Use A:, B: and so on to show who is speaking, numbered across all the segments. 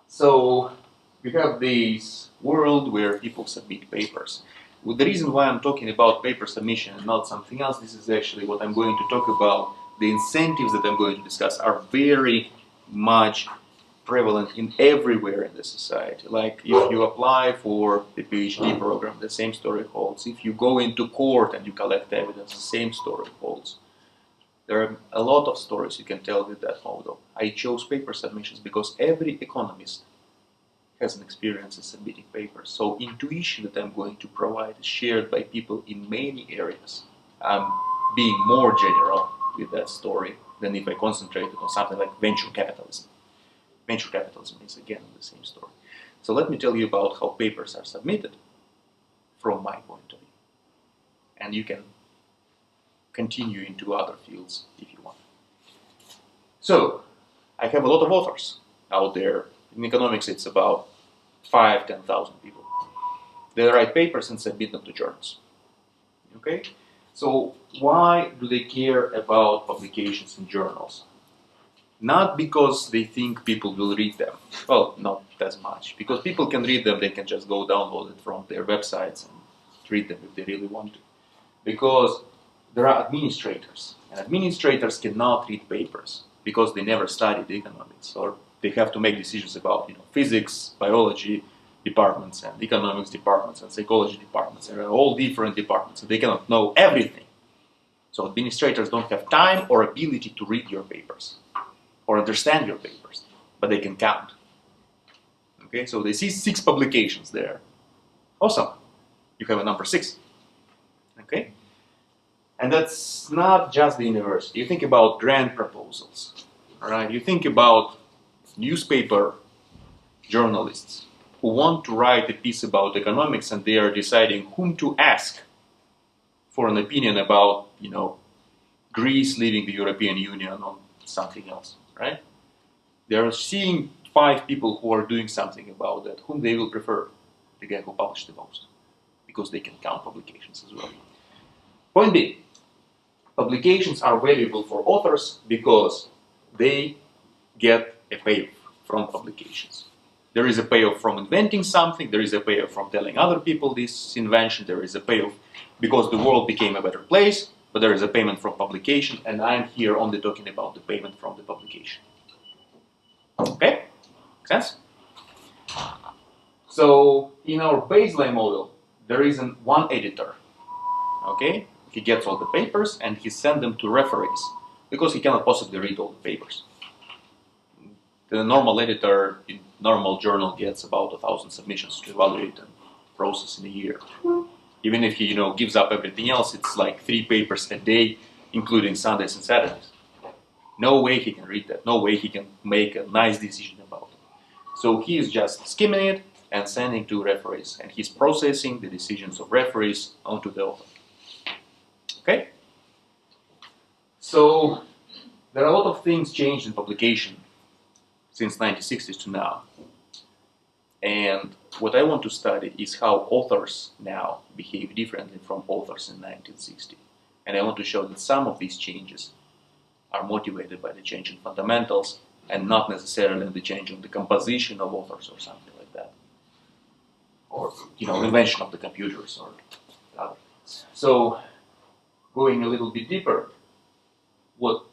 A: So we have this world where people submit papers. Well, the reason why I'm talking about paper submission and not something else, this is actually what I'm going to talk about. The incentives that I'm going to discuss are very much prevalent in everywhere in the society. Like if you apply for the PhD program, the same story holds. If you go into court and you collect evidence, the same story holds. There are a lot of stories you can tell with that model. I chose paper submissions because every economist has an experience in submitting papers. So intuition that I'm going to provide is shared by people in many areas. I'm being more general with that story than if I concentrated on something like venture capitalism. Venture capitalism is again the same story. So let me tell you about how papers are submitted from my point of view. And you can continue into other fields if you want. So I have a lot of authors out there. In economics, it's about 10,000 people. They write papers and submit them to journals. Okay? So why do they care about publications in journals? Not because they think people will read them. Well, not as much. Because people can read them, they can just go download it from their websites and read them if they really want to. Because there are administrators, and administrators cannot read papers because they never studied economics, or they have to make decisions about physics, biology departments, and economics departments, and psychology departments. There are all different departments, and they cannot know everything. So administrators don't have time or ability to read your papers or understand your papers, but they can count. Okay, so they see 6 publications there. Awesome, you have a number 6. Okay. And that's not just the university. You think about grant proposals, right? You think about newspaper journalists who want to write a piece about economics and they are deciding whom to ask for an opinion about, Greece leaving the European Union or something else, right? They are seeing 5 people who are doing something about that, whom they will prefer, the guy who published the most, because they can count publications as well. Point B. Publications are valuable for authors because they get a payoff from publications. There is a payoff from inventing something, there is a payoff from telling other people this invention, there is a payoff because the world became a better place, but there is a payment from publication, and I'm here only talking about the payment from the publication. Okay? Make sense? So, in our baseline model, there is one editor. Okay? He gets all the papers and he sends them to referees because he cannot possibly read all the papers. The normal editor in normal journal gets about 1,000 submissions to evaluate and process in a year. Even if he gives up everything else, it's like 3 papers a day, including Sundays and Saturdays. No way he can read that. No way he can make a nice decision about it. So he is just skimming it and sending to referees, and he's processing the decisions of referees onto the author. Okay? So there are a lot of things changed in publication since 1960s to now. And what I want to study is how authors now behave differently from authors in 1960. And I want to show that some of these changes are motivated by the change in fundamentals and not necessarily the change in the composition of authors or something like that. Or, invention of the computers or other things. So, going a little bit deeper, what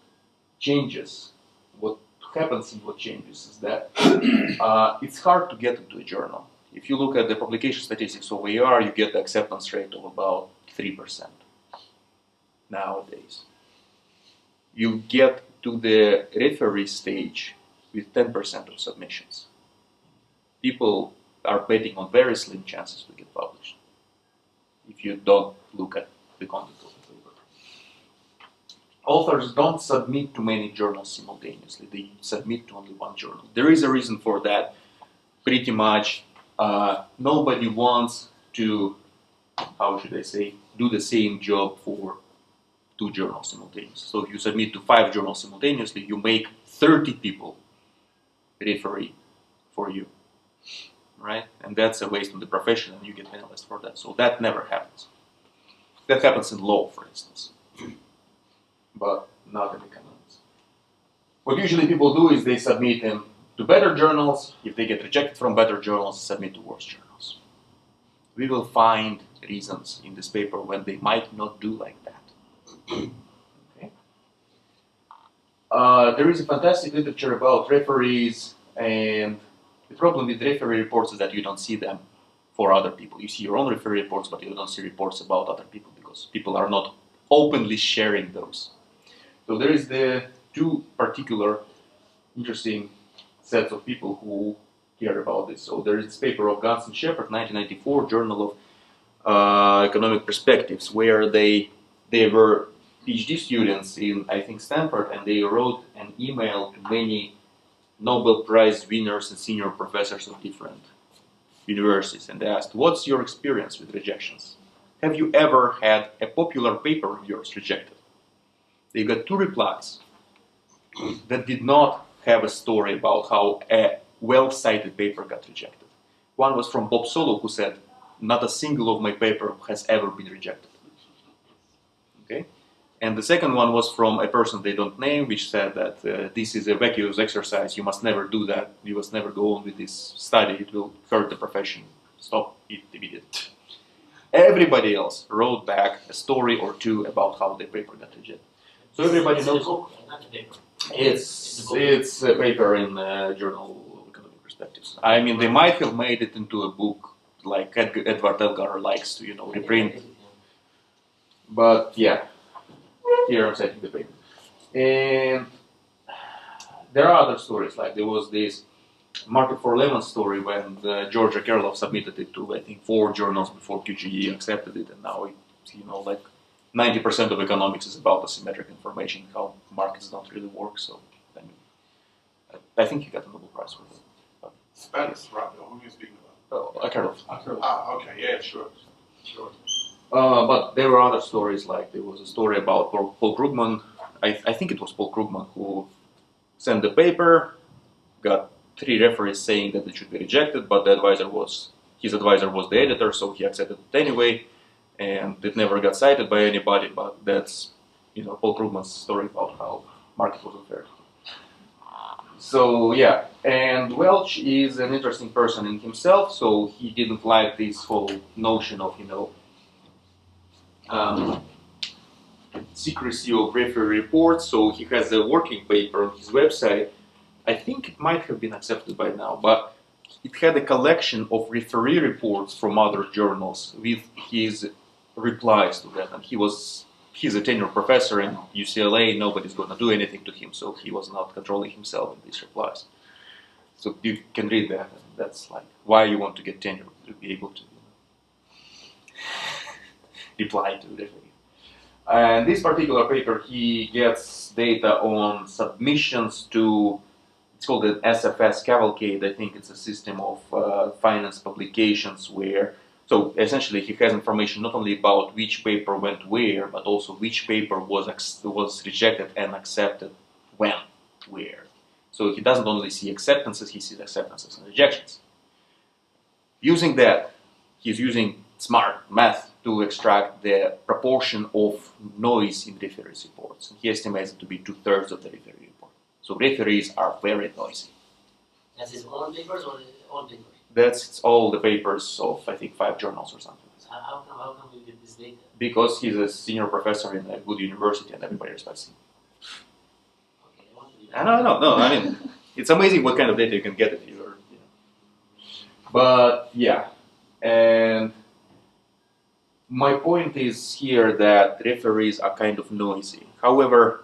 A: changes, what happens and what changes is that it's hard to get into a journal. If you look at the publication statistics of AR, you get the acceptance rate of about 3% nowadays. You get to the referee stage with 10% of submissions. People are betting on very slim chances to get published if you don't look at the content of the paper. Authors don't submit to many journals simultaneously. They submit to only one journal. There is a reason for that. Pretty much nobody wants to, do the same job for 2 journals simultaneously. So if you submit to 5 journals simultaneously, you make 30 people referee for you, right? And that's a waste of the profession, and you get penalized for that. So that never happens. That happens in law, for instance, but not in economics. What usually people do is they submit in to better journals. If they get rejected from better journals, submit to worse journals. We will find reasons in this paper when they might not do like that. Okay. There is a fantastic literature about referees, and the problem with referee reports is that you don't see them for other people. You see your own referee reports, but you don't see reports about other people because people are not openly sharing those. So there is the two particular interesting sets of people who care about this. So there is this paper of Gans and Shepard, 1994, Journal of Economic Perspectives, where they were PhD students in, I think, Stanford, and they wrote an email to many Nobel Prize winners and senior professors of different universities, and they asked, what's your experience with rejections? Have you ever had a popular paper of yours rejected? They got two replies that did not have a story about how a well-cited paper got rejected. One was from Bob Solow, who said, not a single of my paper has ever been rejected. Okay? And the second one was from a person they don't name, which said that this is a vacuous exercise, you must never do that, you must never go on with this study, it will hurt the profession, stop it immediately. Everybody else wrote back a story or two about how the paper got rejected. So everybody knows. It's a paper in Journal of Economic Perspectives. I mean, they might have made it into a book, like Edward Elgar likes to, reprint. But yeah, here I'm citing the paper. And there are other stories, like there was this Market for Lemon story when Georgia Kerloff submitted it to, I think, 4 journals before QGE accepted it, and now it's, like 90% of economics is about asymmetric information, how markets don't really work. So, I think he got a Nobel Prize for that.
B: Spanish, right? Who are you speaking about?
A: Kerloff.
B: Okay, yeah, sure.
A: But there were other stories, like there was a story about Paul Krugman. I think it was Paul Krugman who sent the paper, got 3 referees saying that it should be rejected, but his advisor was the editor, so he accepted it anyway. And it never got cited by anybody, but that's, Paul Krugman's story about how market was unfair. So yeah, and Welch is an interesting person in himself, so he didn't like this whole notion of, secrecy of referee reports, so he has a working paper on his website. I think it might have been accepted by now, but it had a collection of referee reports from other journals with his replies to that, and he's a tenured professor in UCLA, nobody's going to do anything to him, so he was not controlling himself in these replies. So you can read that, and that's like why you want to get tenure, to be able to reply to referee. And this particular paper, he gets data on submissions to, it's called an SFS cavalcade. I think it's a system of finance publications where, so essentially he has information not only about which paper went where, but also which paper was rejected and accepted when, where. So he doesn't only see acceptances, he sees acceptances and rejections. Using that, he's using smart math to extract the proportion of noise in referees reports. And he estimates it to be 2/3 of the referee report. So referees are very noisy.
C: That's his own papers or all papers?
A: That's all the papers of, I think, 5 journals or something.
C: So how come you get this data?
A: Because he's a senior professor in a good university and everybody respects him.
C: Okay, I want to do that.
A: No, I mean, it's amazing what kind of data you can get if you're, But, yeah, and my point is here that referees are kind of noisy. However,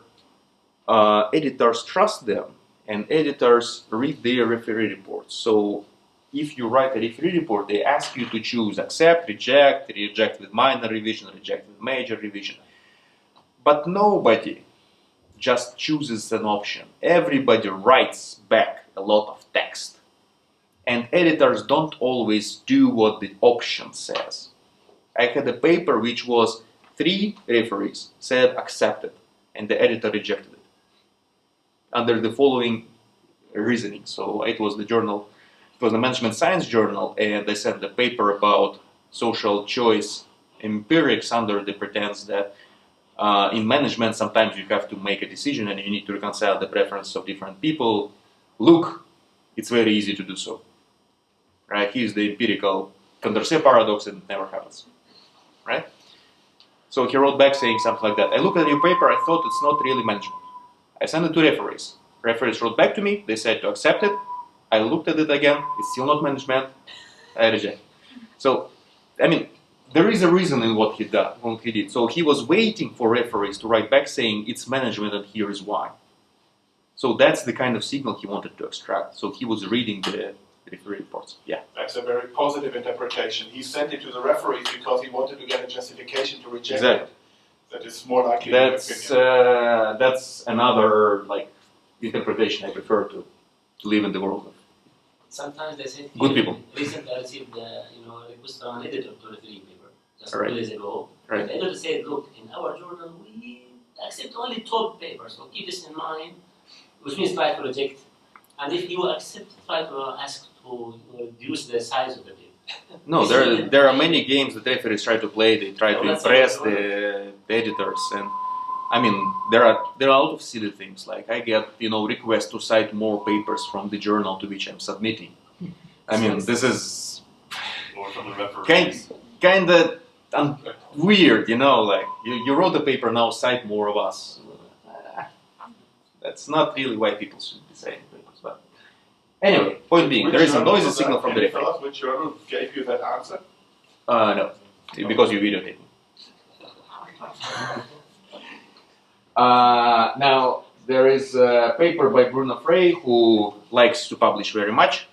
A: editors trust them, and editors read their referee reports. So if you write a referee report, they ask you to choose accept, reject, reject with minor revision, reject with major revision. But nobody just chooses an option. Everybody writes back a lot of text. And editors don't always do what the option says. I had a paper which was 3 referees said accepted, and the editor rejected it under the following reasoning. So it was the Management Science Journal, and they sent the paper about social choice empirics under the pretense that in management sometimes you have to make a decision and you need to reconcile the preference of different people. Look, it's very easy to do so. Right? Here's the empirical Condorcet paradox, and it never happens. Right? So he wrote back saying something like that. I looked at your paper, I thought it's not really management. I sent it to referees. Referees wrote back to me, they said to accept it. I looked at it again, it's still not management. I reject. So, I mean, there is a reason in what he did. So he was waiting for referees to write back saying it's management and here is why. So that's the kind of signal he wanted to extract. So he was reading the referee reports. Yeah.
B: That's a very positive interpretation. He sent it to the referees because he wanted to get a justification to reject
A: Exactly.
B: it. That is more likely.
A: That's another interpretation I prefer to live in the world of.
C: Sometimes they say
A: Good people.
C: Recently, I received request from an editor to referee paper just
A: Right.
C: 2 days ago.
A: Right.
C: The editor said, "Look, in our journal we accept only top papers, so keep this in mind." Which means try to reject, and if you accept, try to ask to reduce the size of the paper.
A: No, there are many games that referees try to play. They try to impress the editors, and I mean there are a lot of silly things. Like I get requests to cite more papers from the journal to which I'm submitting. I mean this is
B: Or from the referees.
A: kind of weird, Like you wrote a paper, now cite more of us. That's not really why people should be citing papers, but anyway, point being, there is a noisy signal from the referee.
B: Which journal gave you that answer?
A: No, because you videotaped me. Now, there is a paper by Bruno Frey who likes to publish very much.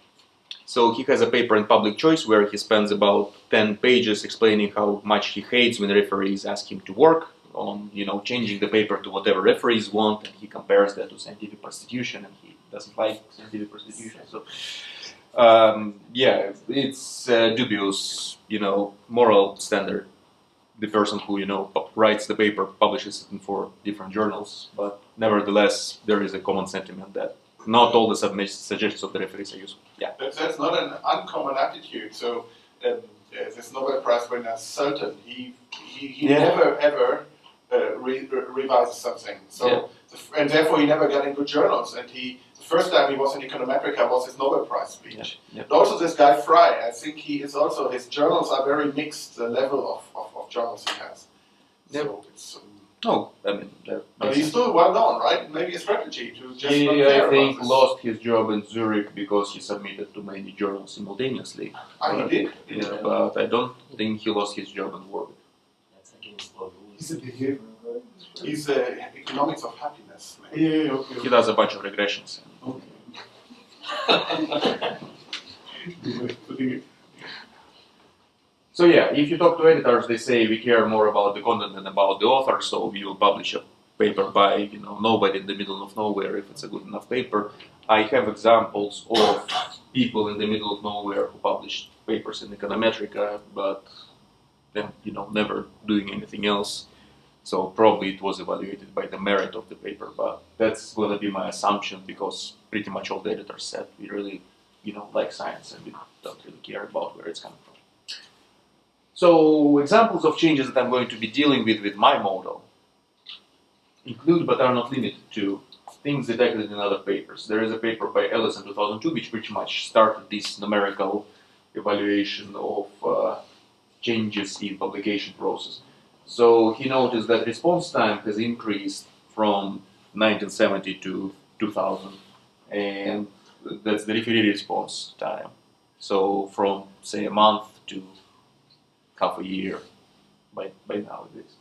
A: So he has a paper in Public Choice where he spends about 10 pages explaining how much he hates when referees ask him to work on, changing the paper to whatever referees want, and he compares that to scientific prostitution, and he doesn't like scientific prostitution. So, it's dubious, moral standard. The person who, writes the paper publishes it in 4 different journals, but nevertheless, there is a common sentiment that not all the suggestions of the referees are useful. Yeah.
B: That's not an uncommon attitude. So, this Nobel Prize winner Sultan, he never ever revises something. So, and therefore he never got in good journals. And the first time he was in Econometrica was his Nobel Prize speech.
A: Yeah.
B: And also this guy Fry, I think he is also, his journals are very mixed, the level of journals he has. So it's, but he's still well known, right? Maybe a strategy to just not
A: He,
B: care
A: I think,
B: about this.
A: lost his job in Zurich because he submitted to many journals simultaneously.
B: He did?
A: Yeah, but I don't think he lost his job in Warwick.
C: That's against all rules.
D: He's a behavior, right?
B: He's economics of happiness. Man.
D: Yeah, okay.
A: He does a bunch of regressions. So yeah, if you talk to editors, they say we care more about the content than about the author, so we will publish a paper by nobody in the middle of nowhere if it's a good enough paper. I have examples of people in the middle of nowhere who published papers in Econometrica, but then never doing anything else. So probably it was evaluated by the merit of the paper, but that's going to be my assumption because pretty much all the editors said we really like science and we don't really care about where it's coming from. So examples of changes that I'm going to be dealing with my model include but are not limited to things detected in other papers. There is a paper by Ellis in 2002 which pretty much started this numerical evaluation of changes in publication process. So he noticed that response time has increased from 1970 to 2000, and that's the referee response time. So from say a month to half a year by nowadays.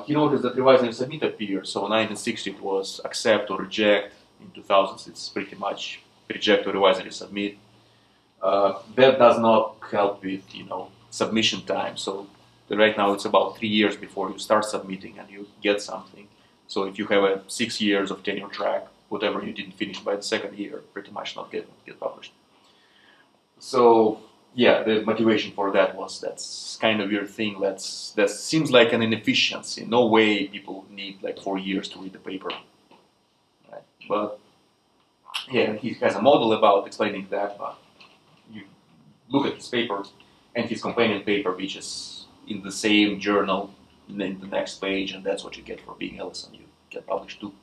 A: He noticed that revise and submit appeared. So 1960 it was accept or reject. In 2000s it's pretty much reject or revise and submit. That does not help with submission time. So right now it's about 3 years before you start submitting and you get something. So if you have a 6 years of tenure track, whatever you didn't finish by the second year, pretty much not get published. So yeah, the motivation for that was that's kind of weird thing. That seems like an inefficiency. No way people need like 4 years to read the paper. Right? But yeah, he has a model about explaining that. But you look at his paper and his companion paper, which is in the same journal, in the next page, and that's what you get for being Ellison. You get published 2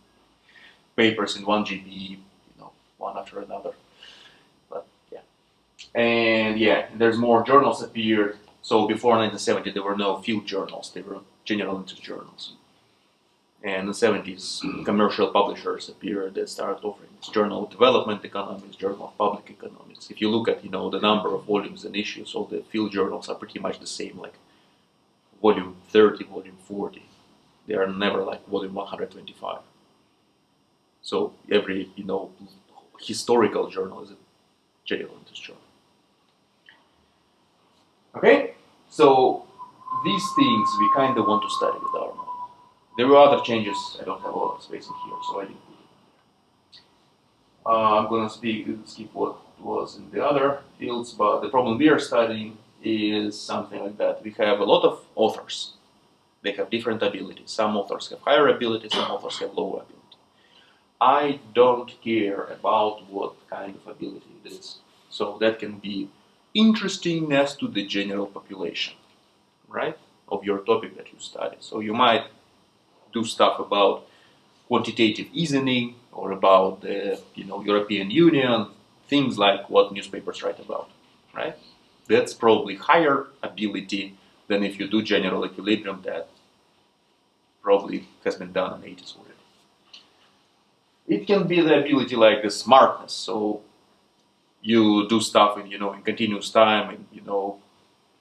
A: papers in 1 GP, one after another. And yeah, there's more journals appeared. So before 1970, there were no field journals; they were general interest journals. And in the 70s, commercial publishers appeared that started offering this Journal of Development Economics, Journal of Public Economics. If you look at the number of volumes and issues, all the field journals are pretty much the same, like volume 30, volume 40. They are never like volume 125. So every historical journal is a general interest journal. Okay, so these things we kind of want to study with our model. There were other changes. I don't have a lot of space in here, so I didn't put it. I'm going to skip what was in the other fields, but the problem we are studying is something like that. We have a lot of authors. They have different abilities. Some authors have higher ability, some authors have lower ability. I don't care about what kind of ability it is. So that can be interesting as to the general population, right, of your topic that you study. So you might do stuff about quantitative easing or about the European Union, things like what newspapers write about, right? That's probably higher ability than if you do general equilibrium that probably has been done in the 80s already. It can be the ability like the smartness, so you do stuff in continuous time in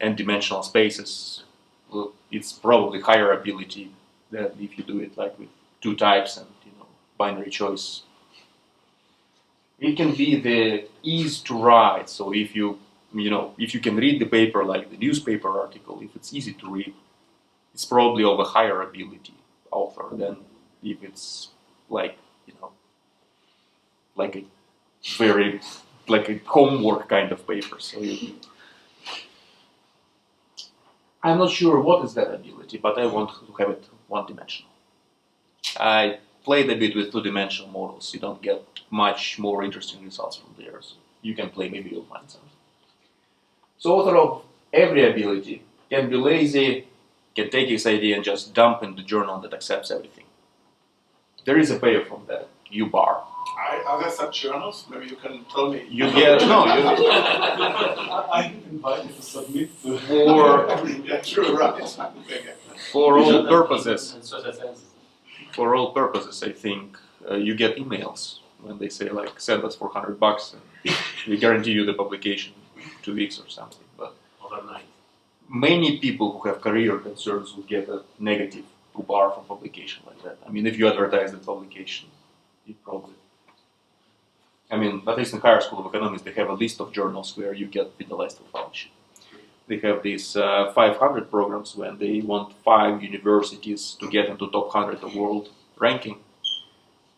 A: n-dimensional spaces. Well, it's probably higher ability than if you do it like with two types and binary choice. It can be the ease to write. So if you can read the paper like the newspaper article, if it's easy to read, it's probably of a higher ability author than if it's like a very like a homework kind of paper. So I'm not sure what is that ability, but I want to have it one-dimensional. I played a bit with two-dimensional models. You don't get much more interesting results from there. So you can play, maybe you'll find something. So author of every ability can be lazy, can take his idea and just dump in the journal that accepts everything. There is a payoff from that, U-bar.
B: Are there such journals? Maybe you can tell me.
A: You get
D: I get invited to submit to.
B: Yeah, true, right.
A: For all purposes. For all purposes, I think you get emails when they say like send us for $100 and we guarantee you the publication in 2 weeks or something. But
C: overnight,
A: many people who have career concerns will get a negative bar from publication like that. I mean, if you advertise the publication, you probably. I mean, at least in higher school of economics, they have a list of journals where you get penalized for publishing. They have these 500 programs when they want 5 universities to get into top 100 of world ranking.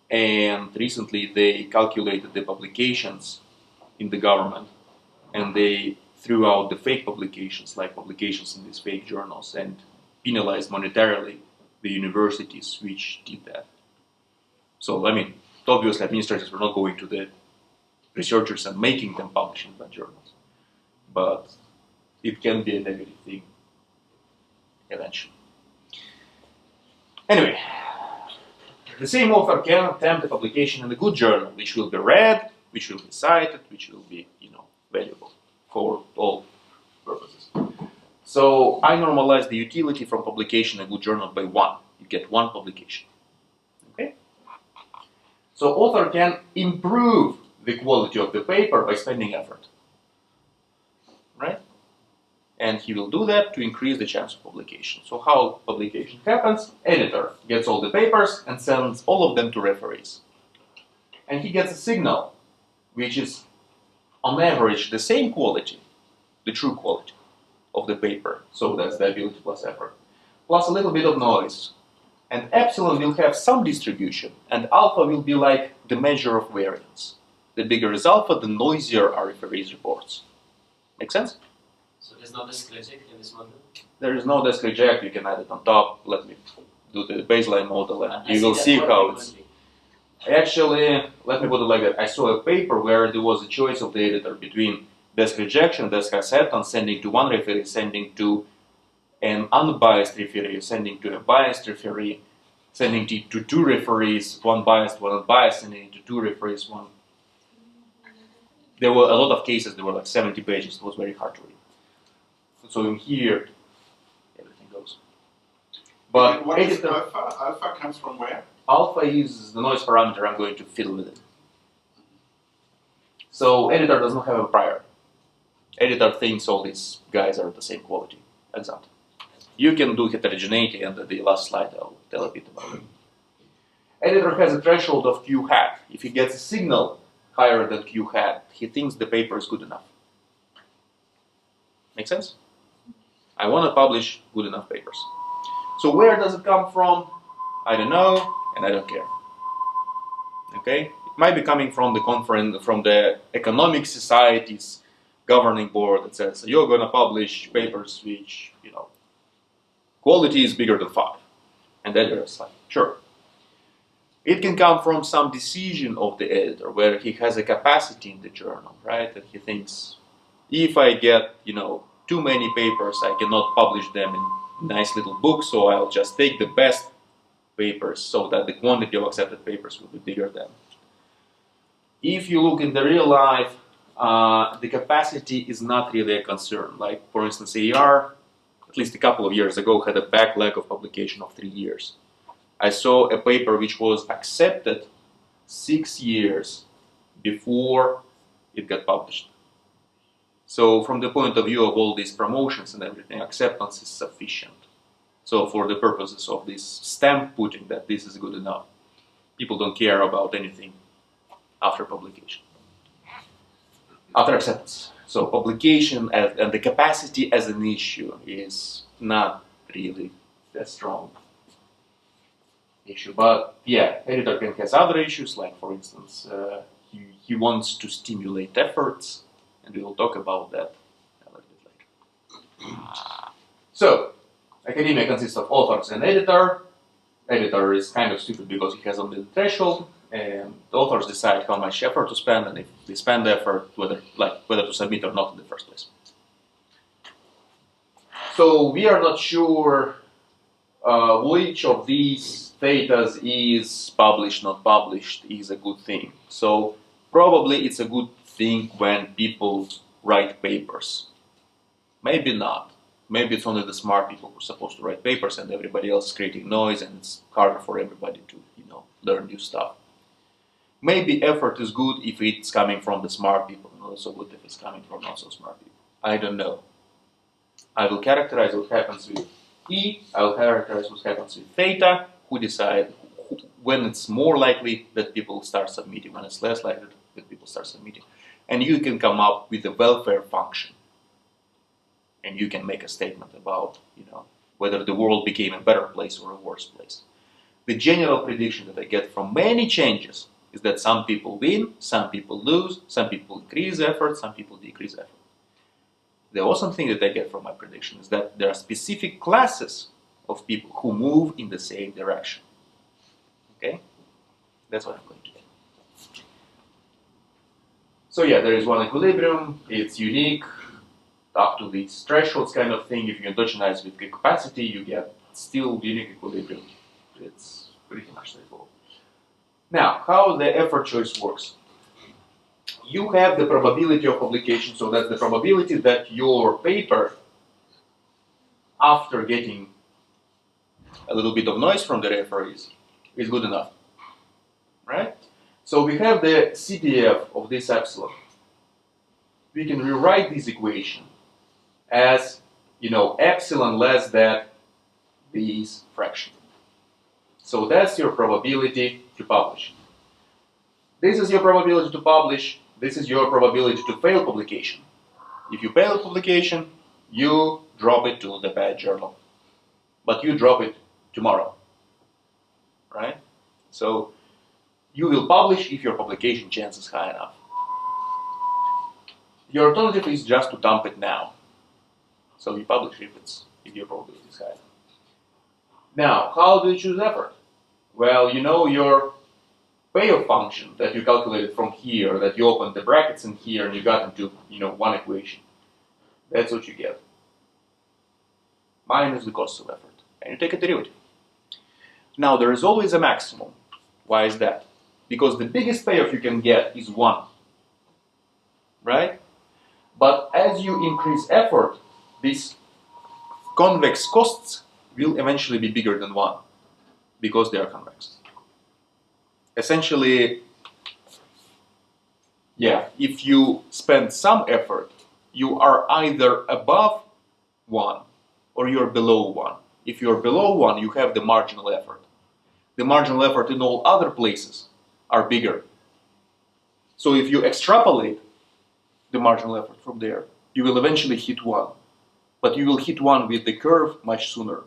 A: And recently they calculated the publications in the government and they threw out the fake publications, like publications in these fake journals, and penalized monetarily the universities which did that. So, I mean, obviously administrators were not going to the researchers and making them publish in that journals. But it can be a negative thing eventually. Anyway, the same author can attempt a publication in a good journal, which will be read, which will be cited, which will be, valuable for all purposes. So I normalize the utility from publication in a good journal by 1. You get 1 publication. Okay? So author can improve the quality of the paper by spending effort. Right? And he will do that to increase the chance of publication. So how publication happens? Editor gets all the papers and sends all of them to referees. And he gets a signal, which is on average the same quality, the true quality of the paper. So that's the ability plus effort. Plus a little bit of noise. And epsilon will have some distribution, and alpha will be like the measure of variance. The bigger is alpha, the noisier are referees' reports. Make sense?
C: So there's no desk reject in this model?
A: There is no desk reject, you can add it on top. Let me do the baseline model and you will see how it's... Actually, let me put it like that. I saw a paper where there was a choice of the editor between desk rejection, desk acceptance, sending to one referee, sending to an unbiased referee, sending to a biased referee, sending to 2 referees, one biased, one unbiased, sending to 2 referees, one... there were a lot of cases, there were like 70 pages, it was very hard to read. So in here, everything goes. But
B: what is alpha? Alpha comes from where?
A: Alpha is the noise parameter I'm going to fiddle with it. So editor does not have a prior. Editor thinks all these guys are the same quality. Example. You can do heterogeneity, and at the last slide I'll tell a bit about it. Editor has a threshold of Q hat. If he gets a signal higher than Q hat, he thinks the paper is good enough. Make sense? I want to publish good enough papers. So where does it come from? I don't know, and I don't care. Okay? It might be coming from the conference, from the economic society's governing board that says you're going to publish papers which, quality is bigger than 5. And the editor is like, sure. It can come from some decision of the editor where he has a capacity in the journal, right? That he thinks, if I get, too many papers, I cannot publish them in nice little books, so I'll just take the best papers so that the quantity of accepted papers will be bigger than. If you look in the real life, the capacity is not really a concern. Like, for instance, AR, at least a couple of years ago, had a backlog of publication of 3 years. I saw a paper which was accepted 6 years before it got published. So from the point of view of all these promotions and everything, acceptance is sufficient. So for the purposes of this stamp putting that this is good enough, people don't care about anything after publication. After acceptance. So publication and the capacity as an issue is not really that strong issue. But yeah, editor can have other issues, like for instance, he wants to stimulate efforts, and we will talk about that a little bit later. So, academia consists of authors and editor. Editor is kind of stupid because he has only the threshold, and the authors decide how much effort to spend, and if they spend the effort, whether to submit or not in the first place. So we are not sure which of these thetas is published, not published, is a good thing. So probably it's a good thing when people write papers. Maybe not. Maybe it's only the smart people who are supposed to write papers, and everybody else is creating noise, and it's harder for everybody to, learn new stuff. Maybe effort is good if it's coming from the smart people, and not so good if it's coming from not so smart people. I don't know. I will characterize what happens with E, I will characterize what happens with theta, who decide when it's more likely that people start submitting, when it's less likely that people start submitting. And you can come up with a welfare function. And you can make a statement about, whether the world became a better place or a worse place. The general prediction that I get from many changes is that some people win, some people lose, some people increase effort, some people decrease effort. The awesome thing that I get from my prediction is that there are specific classes of people who move in the same direction. Okay? That's what I'm going to do. So yeah, there is one equilibrium, it's unique, up to these thresholds kind of thing. If you endogenize with capacity, you get still unique equilibrium. It's pretty much straightforward. Now, how the effort choice works. You have the probability of publication, so that's the probability that your paper, after getting a little bit of noise from the referees, is good enough. Right? So we have the CDF of this epsilon. We can rewrite this equation as, epsilon less than this fraction. So that's your probability to publish. This is your probability to publish. This is your probability to fail publication. If you fail publication, you drop it to the bad journal. But you drop it tomorrow. Right? So you will publish if your publication chance is high enough. Your alternative is just to dump it now. So you publish if your probability is high. Now, how do you choose effort? Well, your payoff function that you calculated from here, that you opened the brackets in here and you got into, one equation. That's what you get. Minus the cost of effort. And you take a derivative. Now, there is always a maximum. Why is that? Because the biggest payoff you can get is 1. right? But as you increase effort, these convex costs will eventually be bigger than 1 because they are convex. Essentially, yeah, if you spend some effort, you are either above 1 or you're below 1. If you're below 1, you have the marginal effort. The marginal effort in all other places are bigger. So if you extrapolate the marginal effort from there, you will eventually hit 1. But you will hit 1 with the curve much sooner.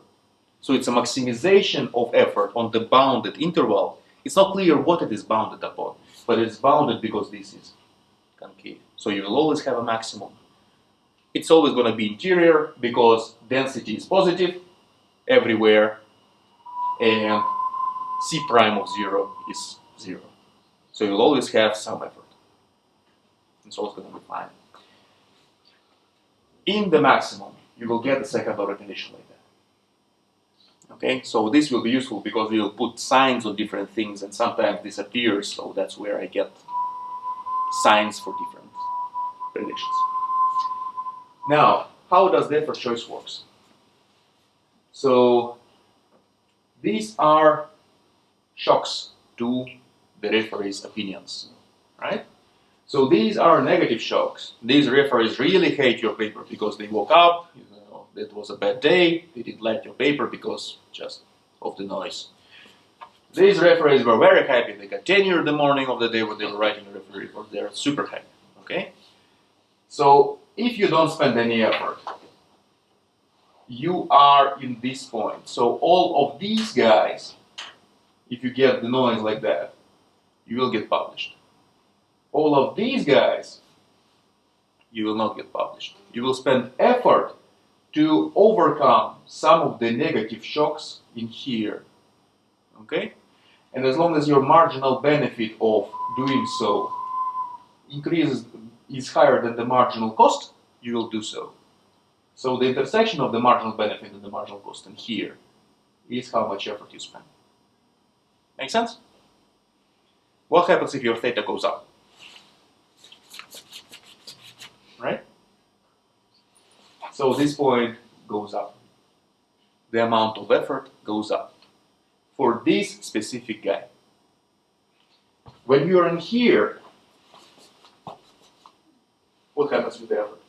A: So it's a maximization of effort on the bounded interval. It's not clear what it is bounded upon, but it's bounded because this is concave. So you will always have a maximum. It's always going to be interior because density is positive everywhere, and C prime of 0 is 0. So you'll always have some effort. It's always going to be fine. In the maximum, you will get the second order condition like that. Okay, so this will be useful because we will put signs on different things and sometimes this appears, so that's where I get signs for different predictions. Now, how does the effort choice works? So these are shocks to the referee's opinions, right? So these are negative shocks. These referees really hate your paper because they woke up, it was a bad day, they didn't like your paper because just of the noise. These referees were very happy, they got tenure the morning of the day when they were writing a referee report, they're super happy, okay? So if you don't spend any effort, you are in this point. So all of these guys, if you get the noise like that, you will get published. All of these guys, you will not get published. You will spend effort to overcome some of the negative shocks in here, okay? And as long as your marginal benefit of doing so is higher than the marginal cost, you will do so. So the intersection of the marginal benefit and the marginal cost in here is how much effort you spend. Make sense? What happens if your theta goes up? Right? So this point goes up. The amount of effort goes up for this specific guy. When you're in here, what happens with the effort?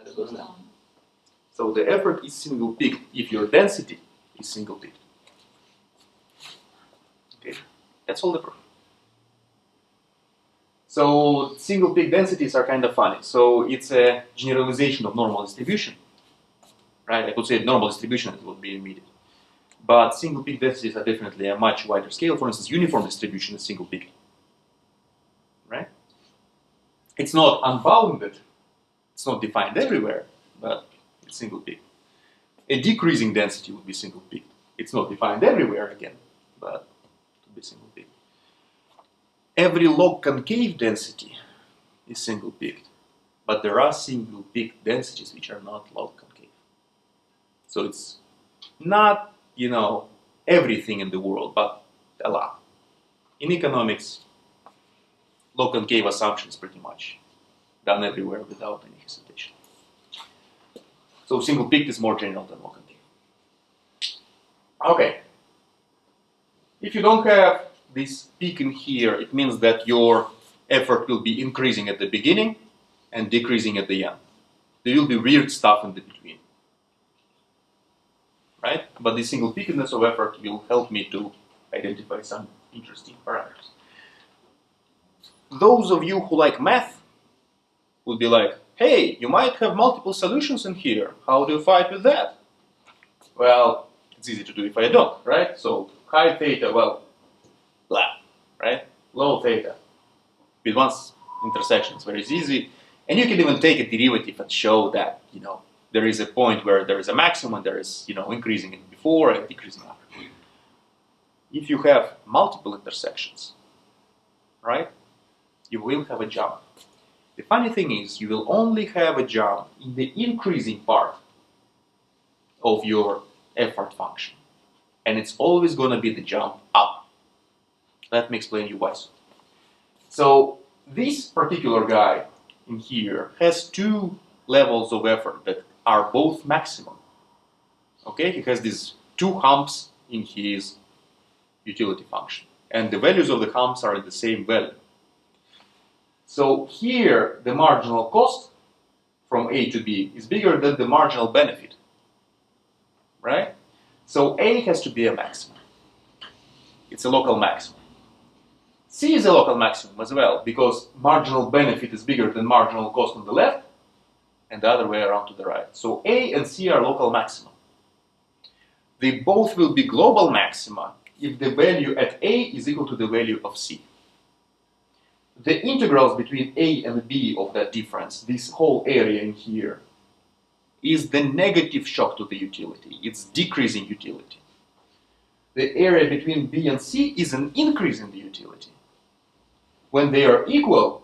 A: It goes down. So the effort is single peaked if your density is single peaked. Okay, that's all the proof. So single peak densities are kind of funny. So it's a generalization of normal distribution, right? I could say normal distribution, it would be immediate. But single peak densities are definitely a much wider scale. For instance, uniform distribution is single peak, right? It's not unbounded. It's not defined everywhere, but it's single peak. A decreasing density would be single peak. It's not defined everywhere again, but it would be single peak. Every log concave density is single peaked, but there are single peak densities which are not log concave. So it's not, everything in the world, but a lot. In economics, log concave assumption is pretty much done everywhere without any hesitation. So single peaked is more general than log concave. Okay. If you don't have this peak in here, it means that your effort will be increasing at the beginning and decreasing at the end. There will be weird stuff in the between. Right? But the single peakedness of effort will help me to identify some interesting parameters. Those of you who like math would be like, hey, you might have multiple solutions in here. How do you fight with that? Well, it's easy to do if I don't, right? So high theta, well, blah, right? Low theta. With one intersection, it's very easy. And you can even take a derivative and show that, there is a point where there is a maximum, there is, increasing it before and decreasing after. If you have multiple intersections, right, you will have a jump. The funny thing is, you will only have a jump in the increasing part of your effort function. And it's always going to be the jump up. Let me explain you why. So this particular guy in here has two levels of effort that are both maximum. Okay, he has these two humps in his utility function, and the values of the humps are at the same value. So here, the marginal cost from A to B is bigger than the marginal benefit, right? So A has to be a maximum. It's a local maximum. C is a local maximum as well, because marginal benefit is bigger than marginal cost on the left, and the other way around to the right. So A and C are local maxima. They both will be global maxima if the value at A is equal to the value of C. The integrals between A and B of that difference, this whole area in here, is the negative shock to the utility. It's decreasing utility. The area between B and C is an increase in the utility. When they are equal,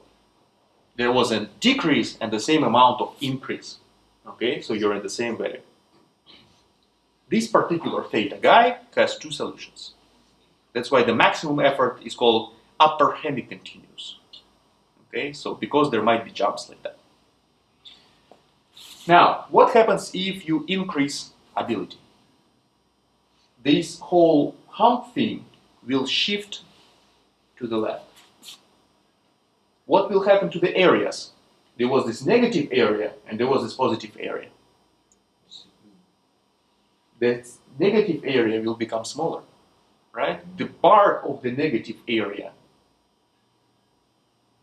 A: there was a decrease and the same amount of increase. Okay, so you're at the same value. This particular theta guy has two solutions. That's why the maximum effort is called upper hemicontinuous. Okay, so because there might be jumps like that. Now, what happens if you increase ability? This whole hump thing will shift to the left. What will happen to the areas? There was this negative area and there was this positive area. That negative area will become smaller, right? The part of the negative area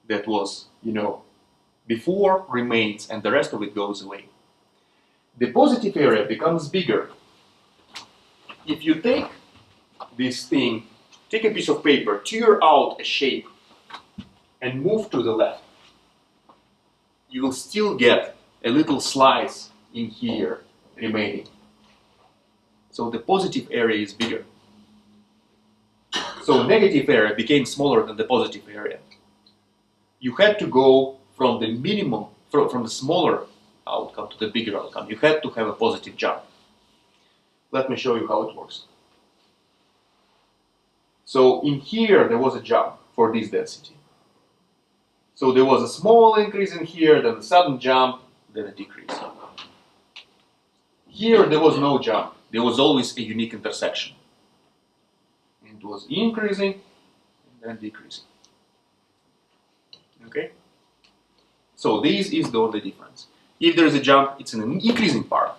A: that was, before remains and the rest of it goes away. The positive area becomes bigger. If you take this thing, take a piece of paper, tear out a shape, and move to the left, you will still get a little slice in here remaining. So the positive area is bigger. So negative area became smaller than the positive area. You had to go from the minimum, from the smaller outcome to the bigger outcome. You had to have a positive jump. Let me show you how it works. So in here there was a jump for this density. So there was a small increase in here, then a sudden jump, then a decrease. Here there was no jump. There was always a unique intersection. It was increasing and then decreasing. Okay? So this is the only difference. If there is a jump, it's an increasing part.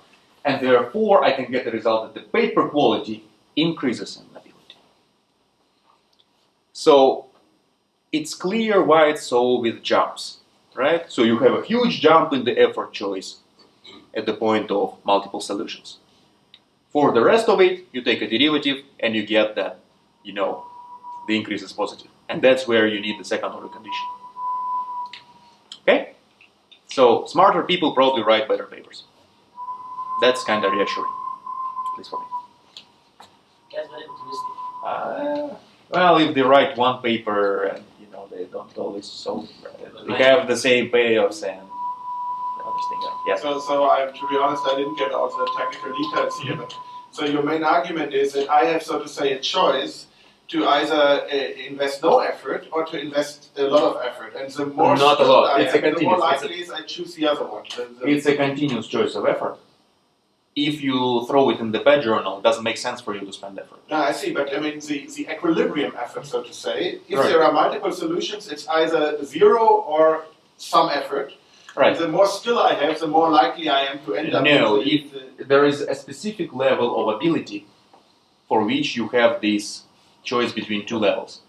A: And therefore, I can get the result that the paper quality increases in ability. So it's clear why it's so with jumps, right? So you have a huge jump in the effort choice at the point of multiple solutions. For the rest of it, you take a derivative and you get that, the increase is positive. And that's where you need the second order condition. Okay? So smarter people probably write better papers. That's kind of reassuring, at least for me.
C: That's very optimistic.
A: Well, if they write one paper and they don't always they have the same payoffs and the other thing. Yes.
B: So to be honest, I didn't get all the technical details here. But so your main argument is that I have, so to say, a choice to either invest no effort or to invest a lot of effort. And the more
A: not a lot. It's a
B: the more
A: continuous.
B: likely is I choose the other one.
A: It's a continuous choice of effort. If you throw it in the bad journal, it doesn't make sense for you to spend effort.
B: No, I see, but I mean the equilibrium effort, so to say, if
A: Right.
B: there are multiple solutions, it's either zero or some effort.
A: Right.
B: And the more skill I have, the more likely I am to end up
A: No,
B: with
A: if there is a specific level of ability for which you have this choice between two levels,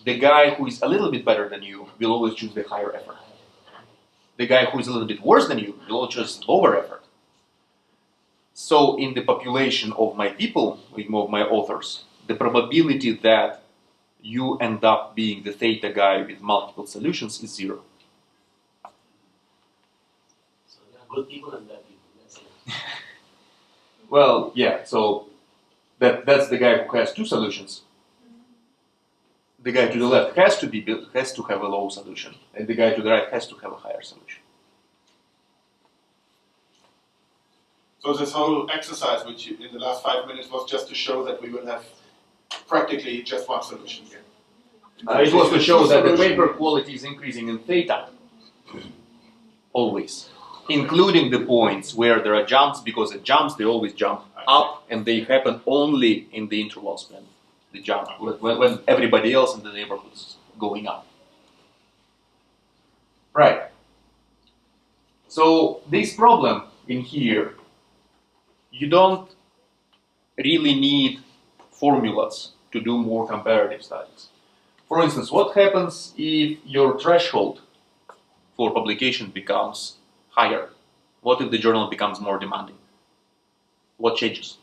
A: the guy who is a little bit better than you will always choose the higher effort. The guy who is a little bit worse than you will always choose lower effort. So in the population of my people, of my authors, the probability that you end up being the theta guy with multiple solutions is zero.
C: So there are good people and bad people. That's it.
A: Well, yeah, so that's the guy who has two solutions. The guy to the left has to have a low solution, and the guy to the right has to have a higher solution.
B: So this whole exercise, which in the last 5 minutes was just to show that we will have practically just one solution here.
A: It was to show that the paper quality is increasing in theta, always, including the points where there are jumps, because the jumps, they always jump up, and they happen only in the intervals when the jump, when everybody else in the neighborhood is going up. Right. So this problem in here, you don't really need formulas to do more comparative studies. For instance, what happens if your threshold for publication becomes higher? What if the journal becomes more demanding? What changes?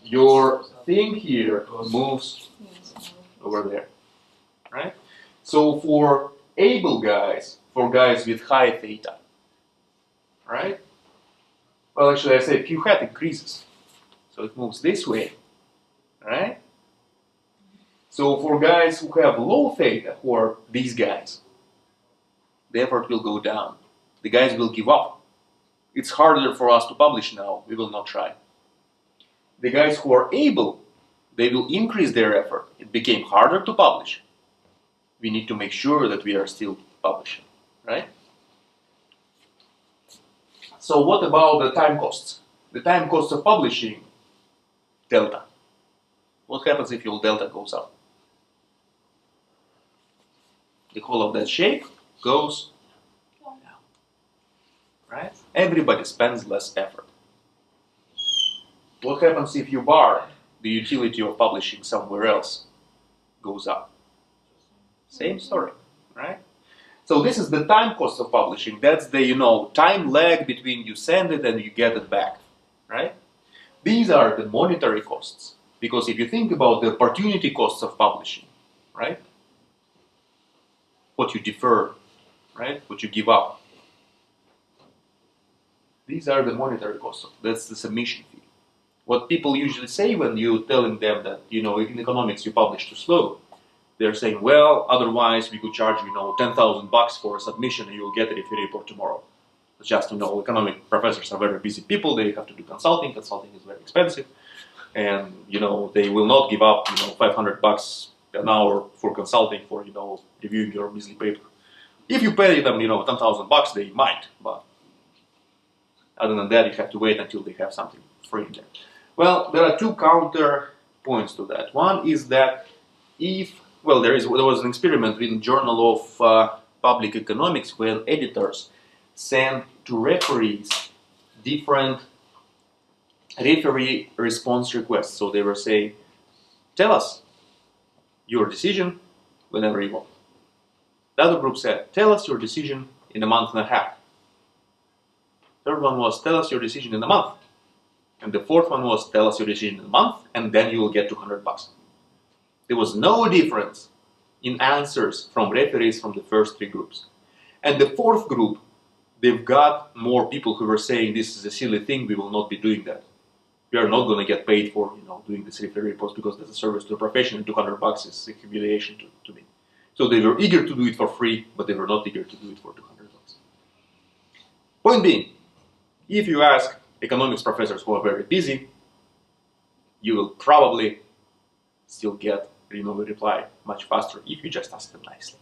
A: Your thing here moves over there, right? So for able guys, for guys with high theta, right? Well, actually, I say Q hat increases, so it moves this way, right? So for guys who have low theta, who are these guys, the effort will go down. The guys will give up. It's harder for us to publish now. We will not try. The guys who are able, they will increase their effort. It became harder to publish. We need to make sure that we are still publishing, right? So what about the time costs? The time cost of publishing, delta. What happens if your delta goes up? The whole of that shape goes down, right? Everybody spends less effort. What happens if you bar, the utility of publishing somewhere else goes up? Same story, right? So this is the time cost of publishing. That's the, time lag between you send it and you get it back, right? These are the monetary costs. Because if you think about the opportunity costs of publishing, right? What you defer, right? What you give up. These are the monetary costs. That's the submission fee. What people usually say when you're telling them that, in economics you publish too slow, they're saying, well, otherwise we could charge, $10,000 for a submission and you'll get it if you report tomorrow. It's just, economic professors are very busy people. They have to do consulting. Consulting is very expensive. And, they will not give up, $500 an hour for consulting for, reviewing your measly paper. If you pay them, $10,000, they might. But other than that, you have to wait until they have something free in there. Well, there are two counter points to that. One is that there was an experiment in the Journal of Public Economics when editors sent to referees different referee response requests. So they were saying, tell us your decision whenever you want. The other group said, tell us your decision in a month and a half. Third one was, tell us your decision in a month. And the fourth one was, tell us your decision in a month, and then you will get $200. There was no difference in answers from referees from the first three groups. And the fourth group, they've got more people who were saying, this is a silly thing, we will not be doing that. We are not going to get paid for doing this referee post because that's a service to the profession, and $200 is a humiliation to me. So they were eager to do it for free, but they were not eager to do it for $200. Point being, if you ask economics professors who are very busy, you will probably still get a reply much faster if you just ask them nicely,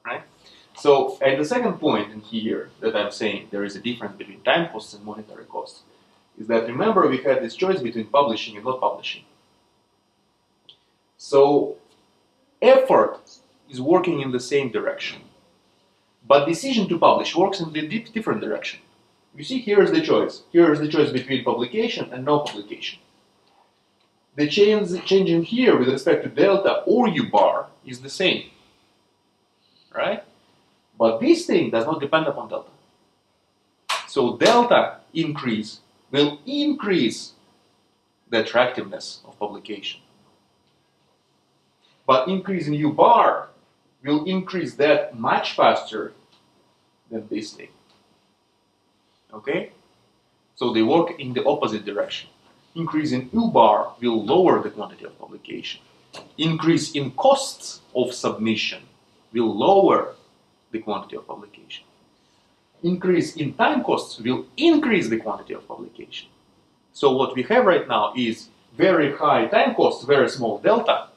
A: right? So, and the second point in here that I'm saying there is a difference between time costs and monetary costs is that, remember, we had this choice between publishing and not publishing. So effort is working in the same direction, but decision to publish works in the different direction. You see, here is the choice. Here is the choice between publication and no publication. The change in here with respect to delta or U bar is the same, right? But this thing does not depend upon delta. So delta increase will increase the attractiveness of publication. But increase in U bar will increase that much faster than this thing. Okay? So they work in the opposite direction. Increase in U bar will lower the quantity of publication. Increase in costs of submission will lower the quantity of publication. Increase in time costs will increase the quantity of publication. So what we have right now is very high time costs, very small delta,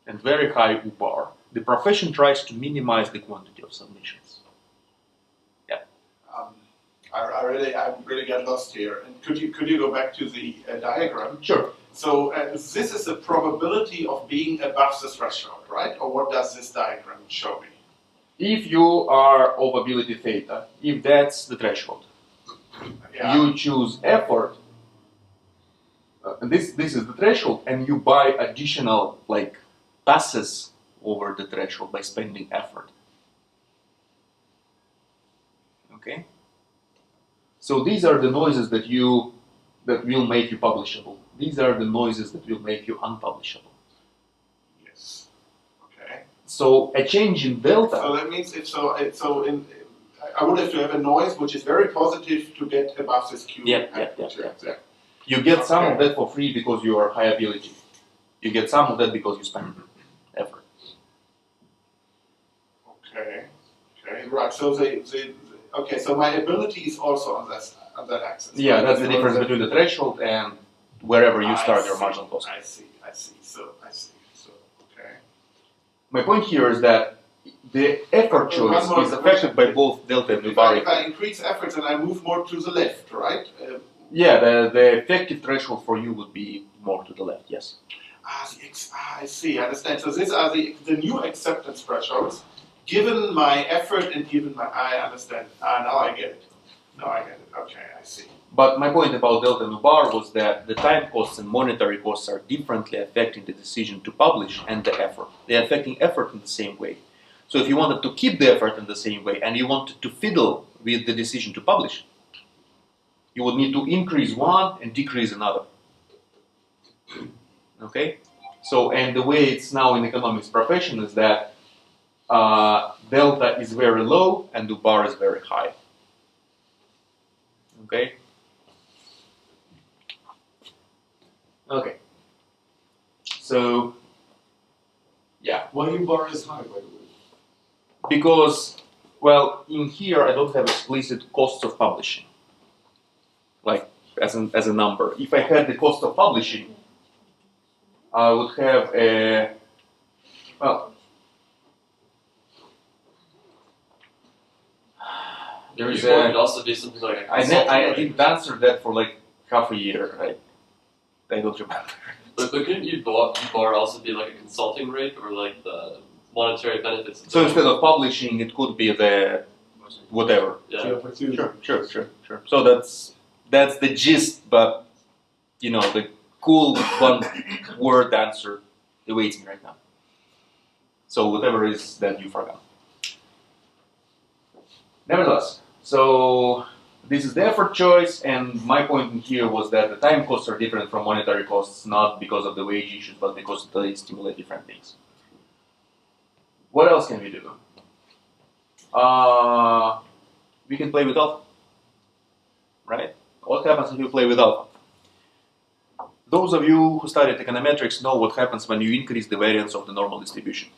A: and very high U bar, the profession tries to minimize the quantity of submissions. Yeah.
B: I really get lost here. And could you go back to the diagram?
A: Sure.
B: So this is the probability of being above the threshold, right? Or what does this diagram show me?
A: If you are of ability theta, if that's the threshold, you choose effort. This is the threshold, and you buy additional like passes over the threshold by spending effort. Okay. So these are the noises that will make you publishable. These are the noises that will make you unpublishable.
B: Yes. Okay.
A: So a change in delta.
B: So that means I would have to have a noise which is very positive to get above this Q.
A: Yeah. You get some of that for free because you are high ability. You get some of that because you spend effort.
B: Okay. Right. So so my ability is also on that axis.
A: Yeah, that's the difference between the threshold and wherever you start your marginal cost.
B: I see. So okay.
A: My point here is that the effort choice is affected by both delta and
B: if
A: bar.
B: If I increase efforts and I move more to the left, right?
A: Yeah, the effective threshold for you would be more to the left, yes.
B: I see, I understand. So these are the new acceptance thresholds, given my effort and given my, I understand. Now I get it. Okay, I see.
A: But my point about delta and bar was that the time costs and monetary costs are differently affecting the decision to publish and the effort. They are affecting effort in the same way. So if you wanted to keep the effort in the same way and you wanted to fiddle with the decision to publish, you would need to increase one and decrease another. Okay? So, and the way it's now in economics profession is that delta is very low and the bar is very high. Okay? Okay. So, yeah.
D: Why U bar is high, by the way?
A: Because, well, in here I don't have explicit costs of publishing, like as a number. If I had the cost of publishing, I would have a, well, there is
E: U bar could also be something like a consulting
A: I
E: rate.
A: didn't answer that for like half a year. I don't remember.
E: But couldn't U bar also be like a consulting rate or like the monetary benefits?
A: So instead of publishing, it could be the whatever.
E: Yeah.
A: Sure. So that's the gist, but you know the cool one word answer awaits me right now. So whatever is that you forgot. Nevertheless, so this is the effort choice, and my point in here was that the time costs are different from monetary costs, not because of the wage issues, but because they stimulate different things. What else can we do? We can play with alpha, right? What happens if you play with alpha? Those of you who studied econometrics know what happens when you increase the variance of the normal distribution.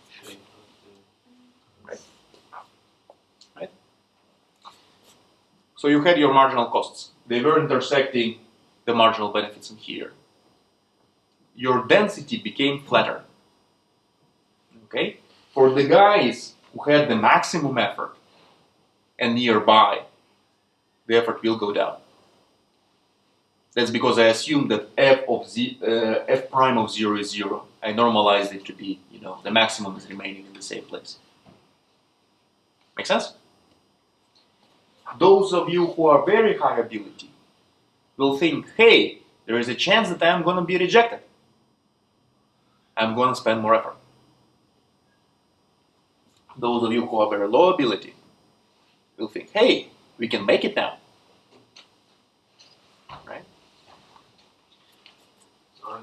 A: Right? So you had your marginal costs. They were intersecting the marginal benefits in here. Your density became flatter. Okay? For the guys who had the maximum effort and nearby, the effort will go down. That's because I assumed that f prime of 0 is 0. I normalized it to be, the maximum is remaining in the same place. Make sense? Those of you who are very high ability will think, hey, there is a chance that I'm going to be rejected. I'm going to spend more effort. Those of you who are very low ability will think, hey, we can make it now. Right?
F: Sorry.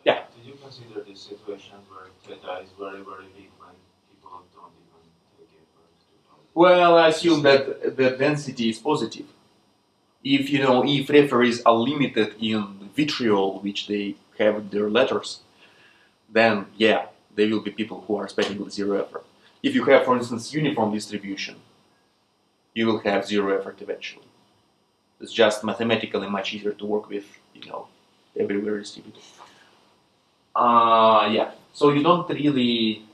A: Yeah.
F: Did you consider this situation where theta is very, very big when people don't even take effort to publish?
A: Well, I assume that the density is positive. If referees are limited in vitriol, which they have in their letters, then yeah, there will be people who are spending with zero effort. If you have, for instance, uniform distribution, you will have zero effort eventually. It's just mathematically much easier to work with, everywhere distributed. Yeah, so you don't really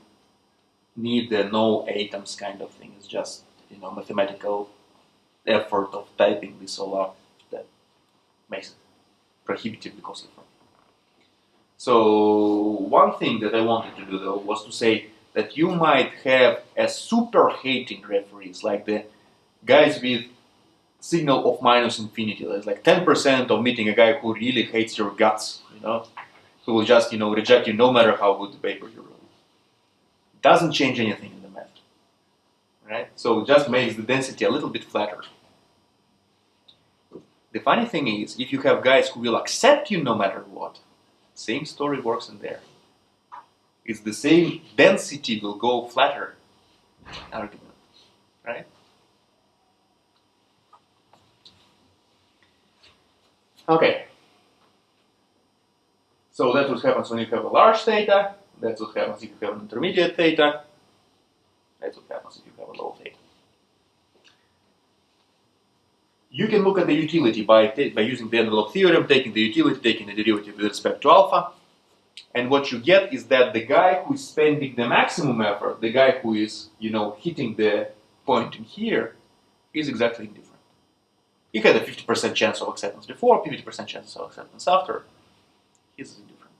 A: need the no atoms kind of thing. It's just, mathematical effort of typing this all up that makes it prohibitively costly for me. So one thing that I wanted to do though was to say that you might have a super hating referees, like the guys with signal of minus infinity. There's like 10% of meeting a guy who really hates your guts, who will just, reject you no matter how good the paper you wrote. Doesn't change anything in the math, right? So it just makes the density a little bit flatter. The funny thing is, if you have guys who will accept you no matter what, same story works in there. It's the same density will go flatter argument, right? Okay. So that's what happens when you have a large theta. That's what happens if you have an intermediate theta. That's what happens if you have a low theta. You can look at the utility by using the envelope theorem, taking the utility, taking the derivative with respect to alpha. And what you get is that the guy who is spending the maximum effort, the guy who is, hitting the point in here, is exactly indifferent. He had a 50% chance of acceptance before, 50% chance of acceptance after. He's indifferent.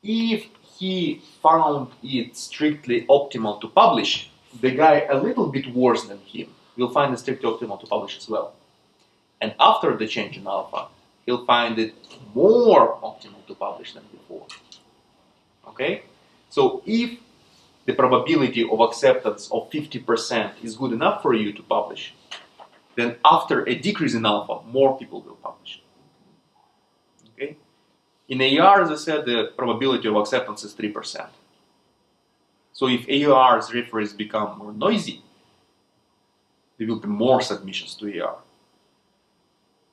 A: If he found it strictly optimal to publish, the guy a little bit worse than him will find it strictly optimal to publish as well. And after the change in alpha, he'll find it more optimal to publish than before. Okay? So if the probability of acceptance of 50% is good enough for you to publish, then after a decrease in alpha, more people will publish. Okay? In AR, as I said, the probability of acceptance is 3%. So if AR's referees become more noisy, there will be more submissions to AR.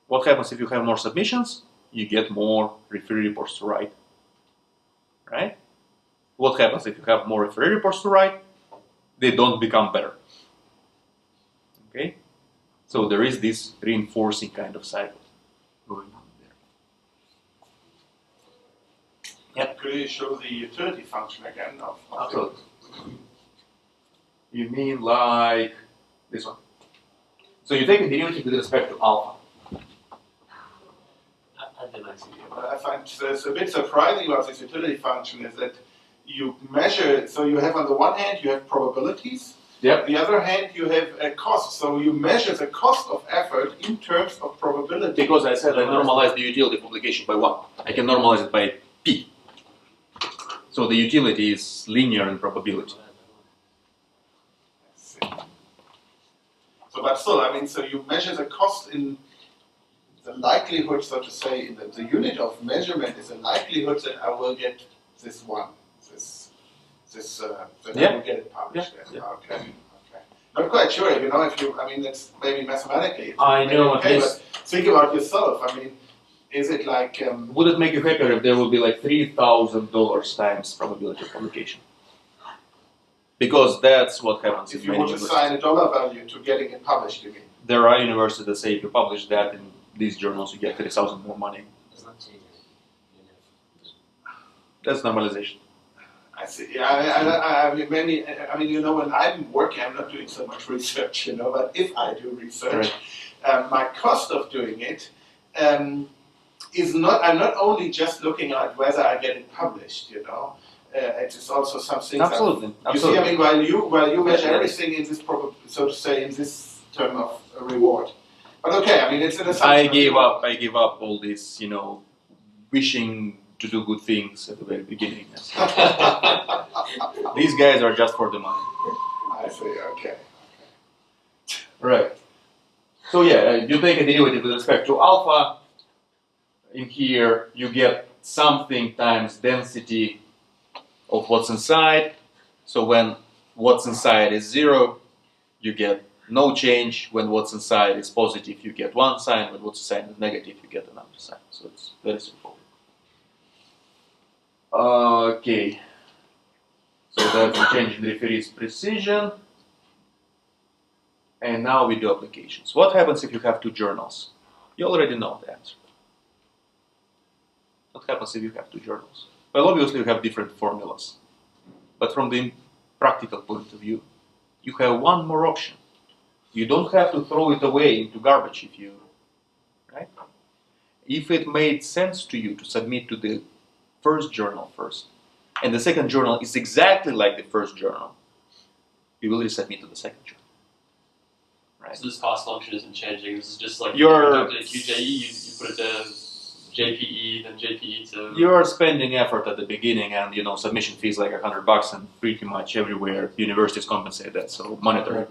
A: What happens if you have more submissions? You get more referee reports to write. Right? What happens if you have more referee reports to write? They don't become better. Okay? So there is this reinforcing kind of cycle going on there.
B: Yep. Could you show the utility function again?
A: Absolutely. You mean like this one? So you take a derivative with respect to alpha.
B: What I find a bit surprising about this utility function is that you measure, so you have on the one hand you have probabilities,
A: Yep.
B: on the other hand you have a cost, so you measure the cost of effort in terms of probability.
A: Because I said I normalize the utility publication by 1. I can normalize it by p. So the utility is linear in probability.
B: So, but still, I mean, so you measure the cost in the likelihood, so to say, in the unit of measurement is the likelihood that I will get this one, that I will get it published.
A: Yeah.
B: Okay. Not quite sure, if you, I mean, that's maybe mathematically.
A: I know,
B: okay,
A: at
B: but
A: least.
B: think about yourself. I mean, is it like?
A: Would it make you happier if there would be like $3,000 times probability of publication? Because that's what happens
B: If
A: in
B: you
A: many
B: would
A: universities.
B: assign a dollar value to getting it published, you mean?
A: There are universities that say if you publish that in these journals, you get 30,000 more money.
C: Does not change anything.
A: That's normalization.
B: I see. Yeah, I mean, when I'm working, I'm not doing so much research, but if I do research, my cost of doing it is not, I'm not only just looking at whether I get it published, it is also something.
A: Absolutely.
B: You see, I mean, while you measure everything in this, so to say, in this term of reward. But okay, I mean, it's an assumption.
A: I gave up all this, wishing to do good things at the very beginning. These guys are just for the money.
B: I see. Okay.
A: Right. So yeah, you take a derivative with respect to alpha. In here, you get something times density of what's inside. So when what's inside is 0, you get no change. When what's inside is positive, you get one sign. When what's inside is negative, you get another sign. So it's very simple. Okay. So that's the change in referee's precision. And now we do applications. What happens if you have two journals? You already know the answer. What happens if you have two journals? Well, obviously you have different formulas. But from the practical point of view, you have one more option. You don't have to throw it away into garbage if you, right? If it made sense to you to submit to the first journal first, and the second journal is exactly like the first journal, you will resubmit to the second journal. Right?
E: So this cost function isn't changing. This is just like
A: Your-
E: you put it to QJE, you put it to JPE, then JPE to.
A: You're spending effort at the beginning, and submission fees like $100, and pretty much everywhere universities compensate that. So monetary.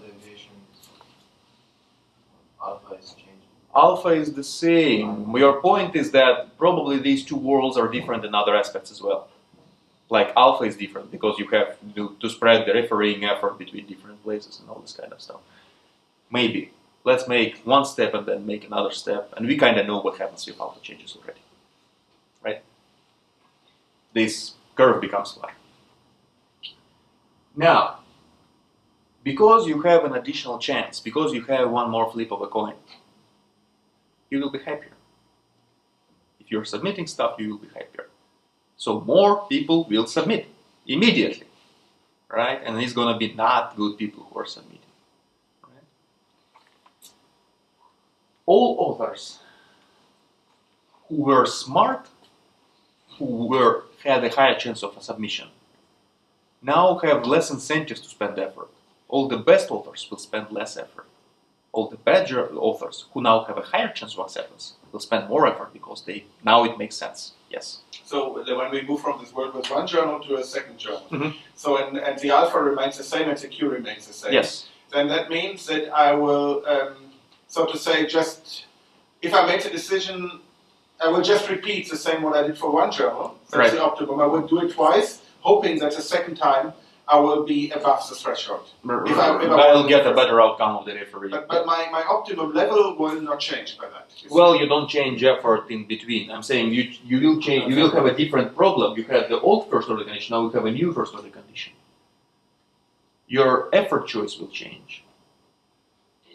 F: Alpha is changing.
A: Alpha is the same. Your point is that probably these two worlds are different in other aspects as well. Like alpha is different because you have to spread the refereeing effort between different places and all this kind of stuff. Maybe. Let's make one step and then make another step, and we kind of know what happens if alpha changes already. Right? This curve becomes flat. Now, because you have an additional chance, because you have one more flip of a coin, you will be happier. If you're submitting stuff, you will be happier. So more people will submit immediately, right? And it's going to be not good people who are submitting. Right? All authors who were smart, who had a higher chance of a submission, now have less incentives to spend effort. All the best authors will spend less effort. All the bad authors who now have a higher chance of acceptance will spend more effort because now it makes sense. Yes.
B: So when we move from this world with one journal to a second journal,
A: Mhm.
B: so and the alpha remains the same and the Q remains the same.
A: Yes.
B: Then that means that I will, so to say, just if I make a decision, I will just repeat the same what I did for one journal. That's
A: Right.
B: the optimum. I will do it twice, hoping that the second time I will be above the threshold. If I
A: I'll get a better outcome of the referee.
B: But my optimum level will not change by that.
A: Well, you don't change effort in between. I'm saying you will change. You will have a different problem. You have the old first order condition. Now you have a new first order condition. Your effort choice will change.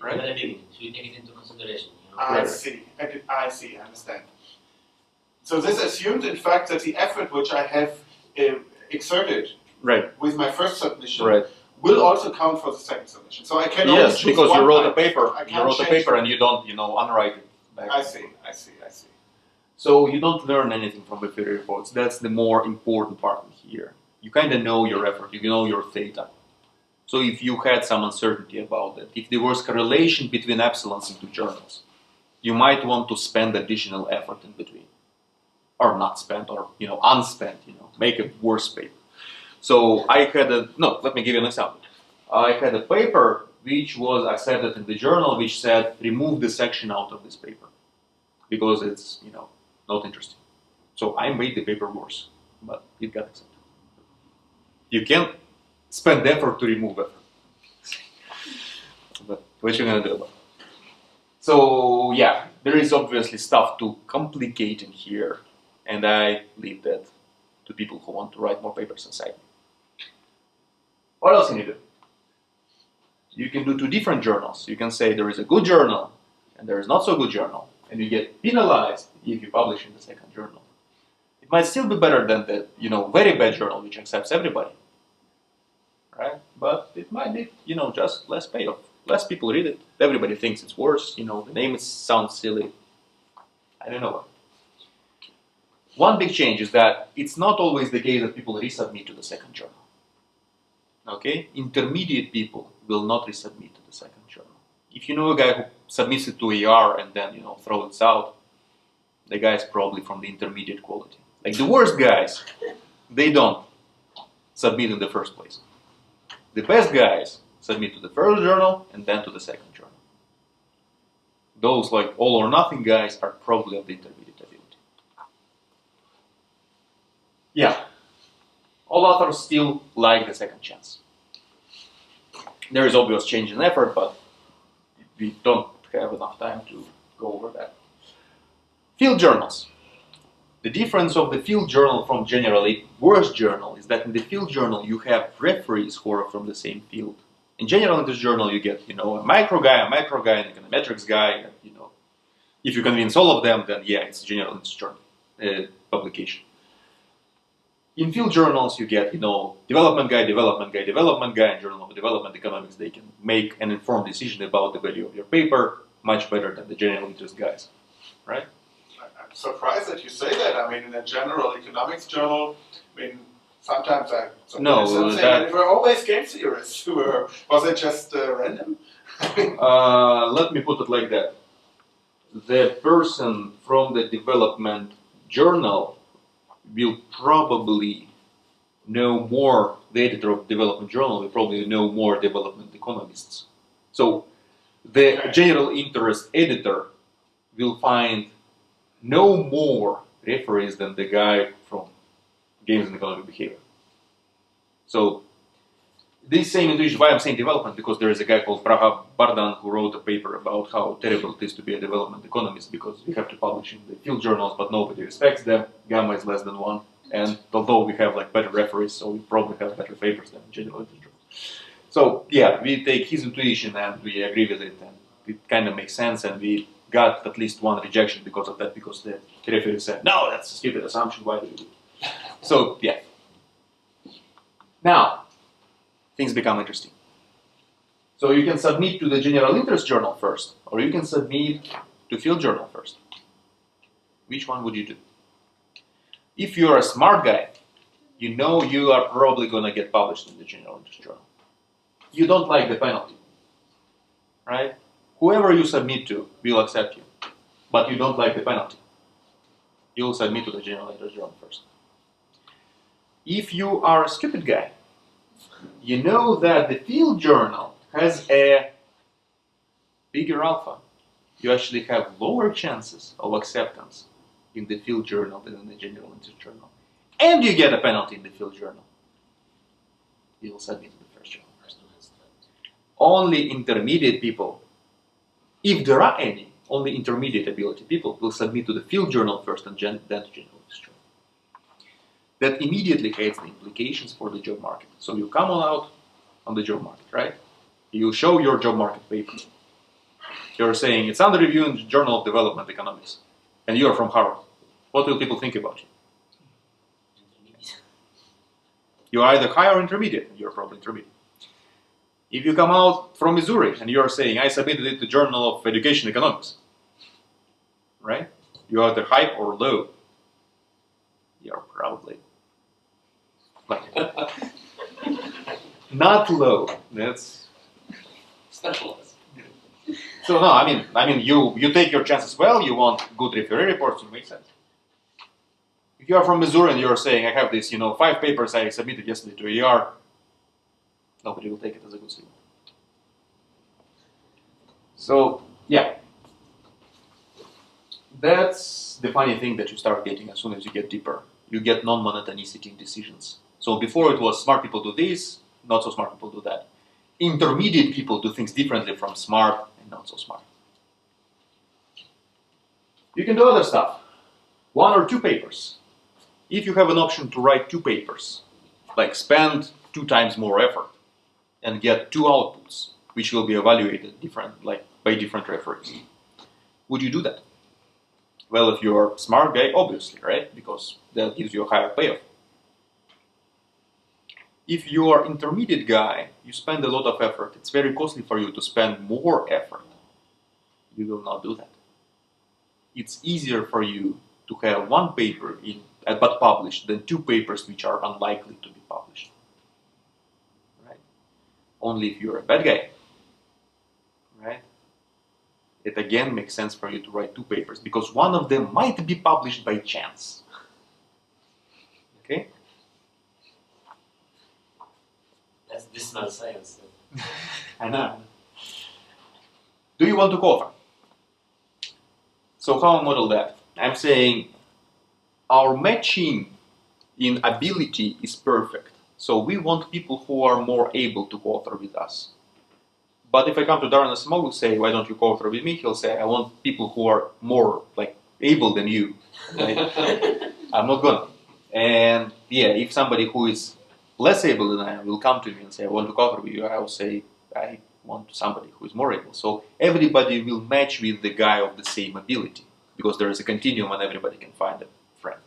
A: Right.
C: At the beginning, so you take it into consideration.
B: I see. I see. I understand. So this assumed, in fact, that the effort which I have exerted
A: Right.
B: with my first submission
A: Right.
B: will also count for the second submission. So I can only
A: Yes,
B: choose
A: because
B: one
A: you wrote a
B: type.
A: paper.
B: I
A: You
B: can't
A: wrote a
B: change
A: paper,
B: that.
A: and you don't, unwrite it back.
B: I see. I see. I see.
A: So you don't learn anything from the theory reports. That's the more important part here. You kind of know your effort. You know your theta. So if you had some uncertainty about that, if there was correlation between epsilons in two journals, you might want to spend additional effort in between, or not spend, or unspent. Make a worse paper. So I had let me give you an example. I had a paper which was accepted in the journal which said remove this section out of this paper because it's not interesting. So I made the paper worse, but it got accepted. You can't spend effort to remove effort. But what you gonna do about it? So yeah, there is obviously stuff to complicate in here, and I leave that to people who want to write more papers inside. What else can you do? You can do two different journals. You can say there is a good journal and there is not so good journal, and you get penalized if you publish in the second journal. It might still be better than the very bad journal which accepts everybody, right? But it might be just less payoff. Less people read it. Everybody thinks it's worse. The name sounds silly. I don't know. One big change is that it's not always the case that people resubmit to the second journal. Okay? Intermediate people will not resubmit to the second journal. If you know a guy who submits it to AR and then throws it out, the guy is probably from the intermediate quality. Like the worst guys, they don't submit in the first place. The best guys submit to the first journal and then to the second journal. Those like all or nothing guys are probably of the intermediate ability. Yeah. All authors still like the second chance. There is obvious change in effort, but we don't have enough time to go over that. Field journals. The difference of the field journal from generally worse journal is that in the field journal you have referees who are from the same field. In general, in this journal you get a micro guy, an econometrics guy, and if you convince all of them, then yeah, it's general in this journal. publication. In field journals, you get, development guy, development guy, development guy, and Journal of Development Economics. They can make an informed decision about the value of your paper much better than the general interest guys, right?
B: I'm surprised that you say that. I mean, in a general economics journal, sometimes they were always game theorists. Was it just random?
A: Let me put it like that. The person from the development journal will probably know more, the editor of development journal will probably know more development economists. So the general interest editor will find no more reference than the guy from Games and Economic Behavior. So this same intuition, why I'm saying development, because there is a guy called Praha Bardan who wrote a paper about how terrible it is to be a development economist because we have to publish in the field journals, but nobody respects them. Gamma is less than 1, and although we have better referees, so we probably have better papers than general interest journals. So yeah, we take his intuition and we agree with it, and it kind of makes sense, and we got at least one rejection because of that, because the referee said, no, that's a stupid assumption, why do you do it? So yeah. Now, things become interesting. So you can submit to the general interest journal first, or you can submit to field journal first. Which one would you do? If you're a smart guy, you know you are probably going to get published in the general interest journal. You don't like the penalty, right? Whoever you submit to will accept you, but you don't like the penalty. You'll submit to the general interest journal first. If you are a stupid guy, you know that the field journal has a bigger alpha. You actually have lower chances of acceptance in the field journal than in the general interest journal. And you get a penalty in the field journal. You will submit to the first journal first. Only intermediate people, if there are any, only intermediate ability people will submit to the field journal first and then to general interest journal. That immediately has the implications for the job market. So you come out on the job market, right? You show your job market paper. You're saying it's under review in the Journal of Development Economics, and you're from Harvard. What will people think about you? You're either high or intermediate. You're probably intermediate. If you come out from Missouri and you're saying, I submitted it to Journal of Education Economics, right? You're either high or low. You're proudly. Not low. That's
E: Specialized.
A: so. No, I mean, you take your chances well. You want good referee reports. It makes sense. If you are from Missouri and you're saying, I have this, 5 papers I submitted yesterday to ER, nobody will take it as a good signal. So yeah, that's the funny thing that you start getting as soon as you get deeper. You get non-monotonicity in decisions. So before it was smart people do this, not so smart people do that. Intermediate people do things differently from smart and not so smart. You can do other stuff. 1 or 2 papers. If you have an option to write 2 papers, like spend 2 times more effort and get 2 outputs, which will be evaluated by different referees, would you do that? Well, if you're a smart guy, obviously, right? Because that gives you a higher payoff. If you are intermediate guy, you spend a lot of effort. It's very costly for you to spend more effort. You will not do that. It's easier for you to have 1 paper but published than 2 papers which are unlikely to be published. Right? Only if you're a bad guy, right? It again makes sense for you to write 2 papers because one of them might be published by chance. Okay?
C: This is not science.
A: I know. Do you want to co-author? So how I model that? I'm saying our matching in ability is perfect. So we want people who are more able to co-author with us. But if I come to Darren Asimov and say, why don't you co-author with me? He'll say, I want people who are more able than you. Right? I'm not gonna. And yeah, if somebody who is less able than I am will come to me and say, I want to co-author with you, I will say, I want somebody who is more able. So everybody will match with the guy of the same ability because there is a continuum and everybody can find a friend.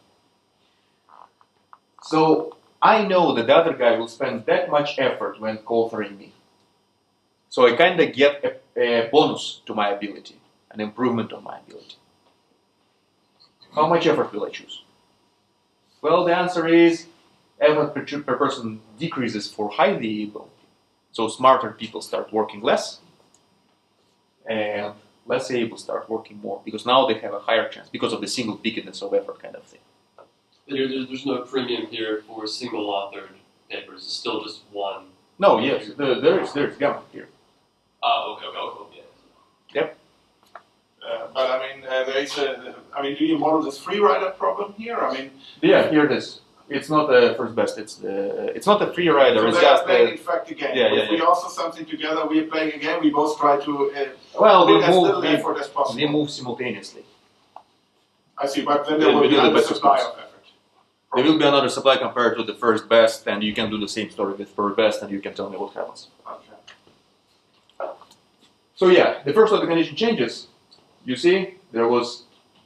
A: So I know that the other guy will spend that much effort when co-authoring me. So I kind of get a bonus to my ability, an improvement on my ability. How much effort will I choose? Well, the answer is effort per person decreases for highly able. So smarter people start working less, and less able start working more, because now they have a higher chance because of the single picketness of effort kind of thing.
E: There's no premium here for single authored papers. It's still just one.
A: No, yes, there's gamma here.
E: Oh, okay, yeah.
A: Yep.
B: But I mean, do you model this free rider problem here? I mean,
A: Yeah, here it is. It's not the first best. It's not a free rider.
B: so
A: It's
B: they are
A: just
B: playing in fact a game.
A: Yeah,
B: if we also something together, we are playing a game. We both try to
A: well,
B: put as little effort as
A: they
B: possible.
A: move simultaneously.
B: I see, but then
A: Yeah,
B: there will
A: we
B: be
A: do the
B: another
A: best
B: supply
A: response.
B: of effort.
A: There will be another supply compared to the first best, and you can do the same story with first best, and you can tell me what happens.
B: Okay.
A: So yeah, the first order condition changes. You see, there was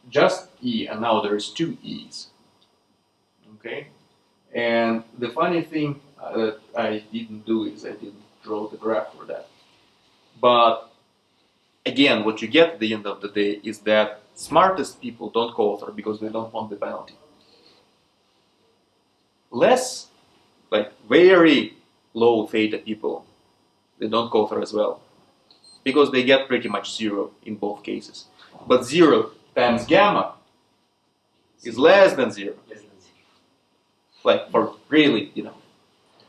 A: just E, and now there is two E's. Okay, and the funny thing that I didn't do is I didn't draw the graph for that. But again, what you get at the end of the day is that smartest people don't co-author because they don't want the penalty. Less, like very low theta people, they don't co-author as well, because they get pretty much zero in both cases. But 0 times gamma is less than 0. Like for really,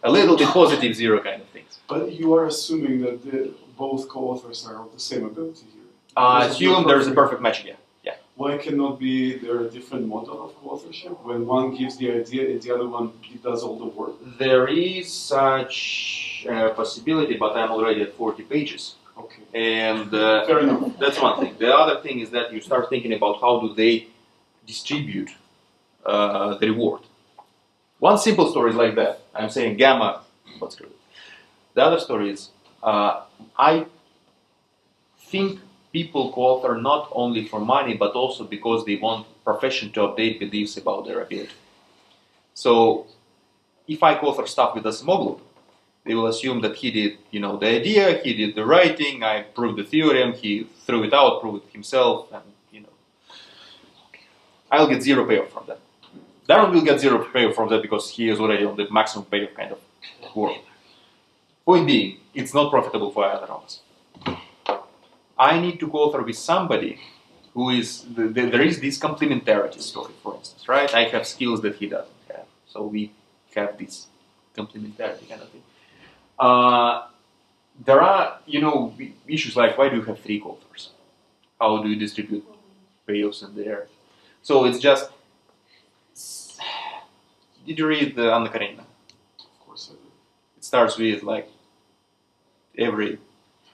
A: a little bit positive 0 kind of things.
D: But you are assuming that both co-authors are of the same ability here.
A: Assume there's a perfect match again. Yeah.
D: Why cannot be there a different model of co-authorship when one gives the idea and the other one does all the work?
A: There is such a possibility, but I'm already at 40 pages.
D: Okay.
A: And
B: Fair enough.
A: that's one thing. The other thing is that you start thinking about how do they distribute the reward. One simple story is like that. I'm saying gamma, but screw it. The other story is I think people co-author not only for money, but also because they want profession to update beliefs about their ability. So if I co-author stuff with Asimoglu, they will assume that he did, the idea, he did the writing, I proved the theorem, he threw it out, proved it himself, and, I'll get 0 payoff from that. Darren will get 0 payoff from that because he is already on the maximum payoff kind of work. Point being, it's not profitable for either of us. I need to co-author with somebody who is, there is this complementarity story, for instance, right? I have skills that he doesn't have, so we have this complementarity kind of thing. There are, issues like why do you have 3 co-authors? How do you distribute payoffs in there? So it's just, did you read the Anna Karenina?
D: Of course I do.
A: It starts with like every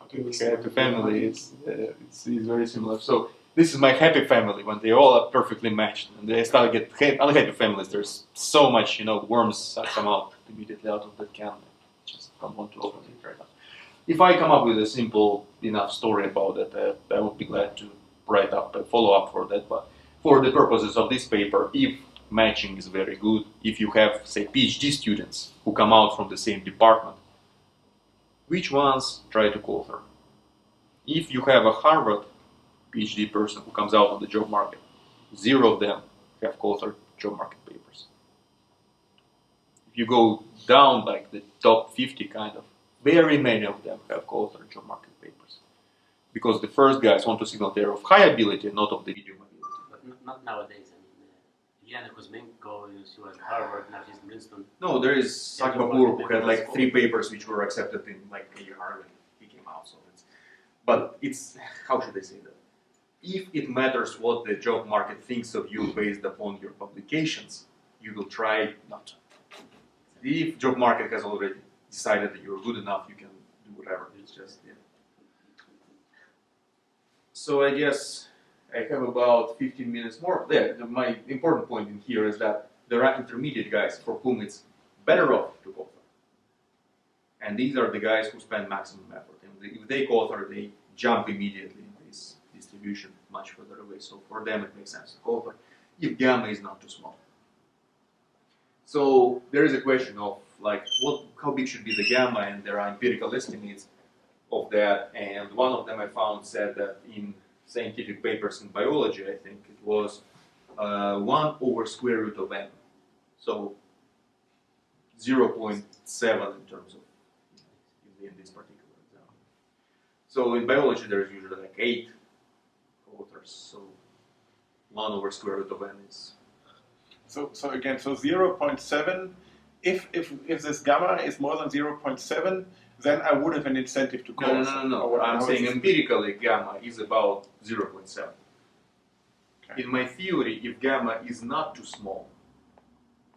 D: Happiness.
A: happy family is it's very similar. So this is my happy family when they all are perfectly matched, and they start to get unhappy families. There's so much, worms that come out immediately out of that can. I just don't want to open it right now. If I come up with a simple enough story about that, I would be glad to write up a follow-up for that. But for the purposes of this paper, if matching is very good, if you have, say, PhD students who come out from the same department, which ones try to co-author? If you have a Harvard PhD person who comes out on the job market, 0 of them have co-authored job market papers. If you go down like the top 50 kind of, very many of them have co-authored job market papers. Because the first guys want to signal they're of high ability, not of the medium ability.
C: But not nowadays. Diana Kuzmenko, she was at Harvard, now she's in Princeton.
A: No, there is Sascha Baghestanian who had like 3 papers which were accepted in like a year when he came out. So but it's, how should I say that? If it matters what the job market thinks of you based upon your publications, you will try not to. If job market has already decided that you're good enough, you can do whatever. It's just, So I guess I have about 15 minutes more. My important point in here is that there are intermediate guys for whom it's better off to co-author. And these are the guys who spend maximum effort. And if they co-author, they jump immediately in this distribution much further away. So for them, it makes sense to co-author if gamma is not too small. So there is a question of like how big should be the gamma, and there are empirical estimates of that. And one of them I found said that in scientific papers in biology, I think it was 1 over square root of n. So 0.7 in terms of in this particular example. So in biology, there's usually like 8 authors. So 1 over square root of n is.
B: So again, so 0.7. If this gamma is more than 0.7, then I would have an incentive to call.
A: No. I'm saying empirically gamma is about 0.7. Okay. In my theory, if gamma is not too small,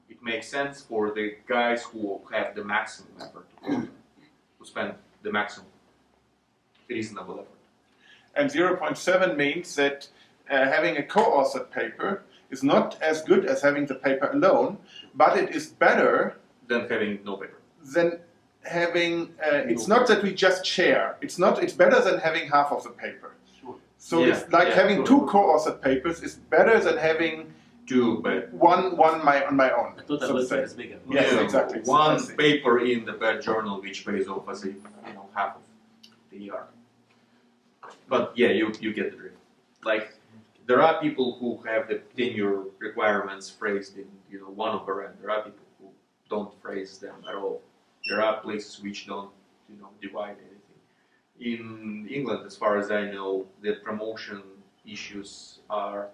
A: it makes sense for the guys who have the maximum effort to spend the maximum reasonable effort.
B: And 0.7 means that having a co-authored paper is not as good as having the paper alone, but it is better
A: than having no paper.
B: Than having, it's not that we just share. It's better than having half of the paper.
F: Sure.
B: So it's like having 2 co-authored papers is better than having one on my own.
C: The total effort is bigger.
B: Yes, exactly.
A: One paper in the bad journal which pays off as half of the year. But yeah, you get the drift. Like there are people who have the tenure requirements phrased in 1 over n. There are people who don't phrase them at all. There are places which don't divide anything. In England, as far as I know, the promotion issues are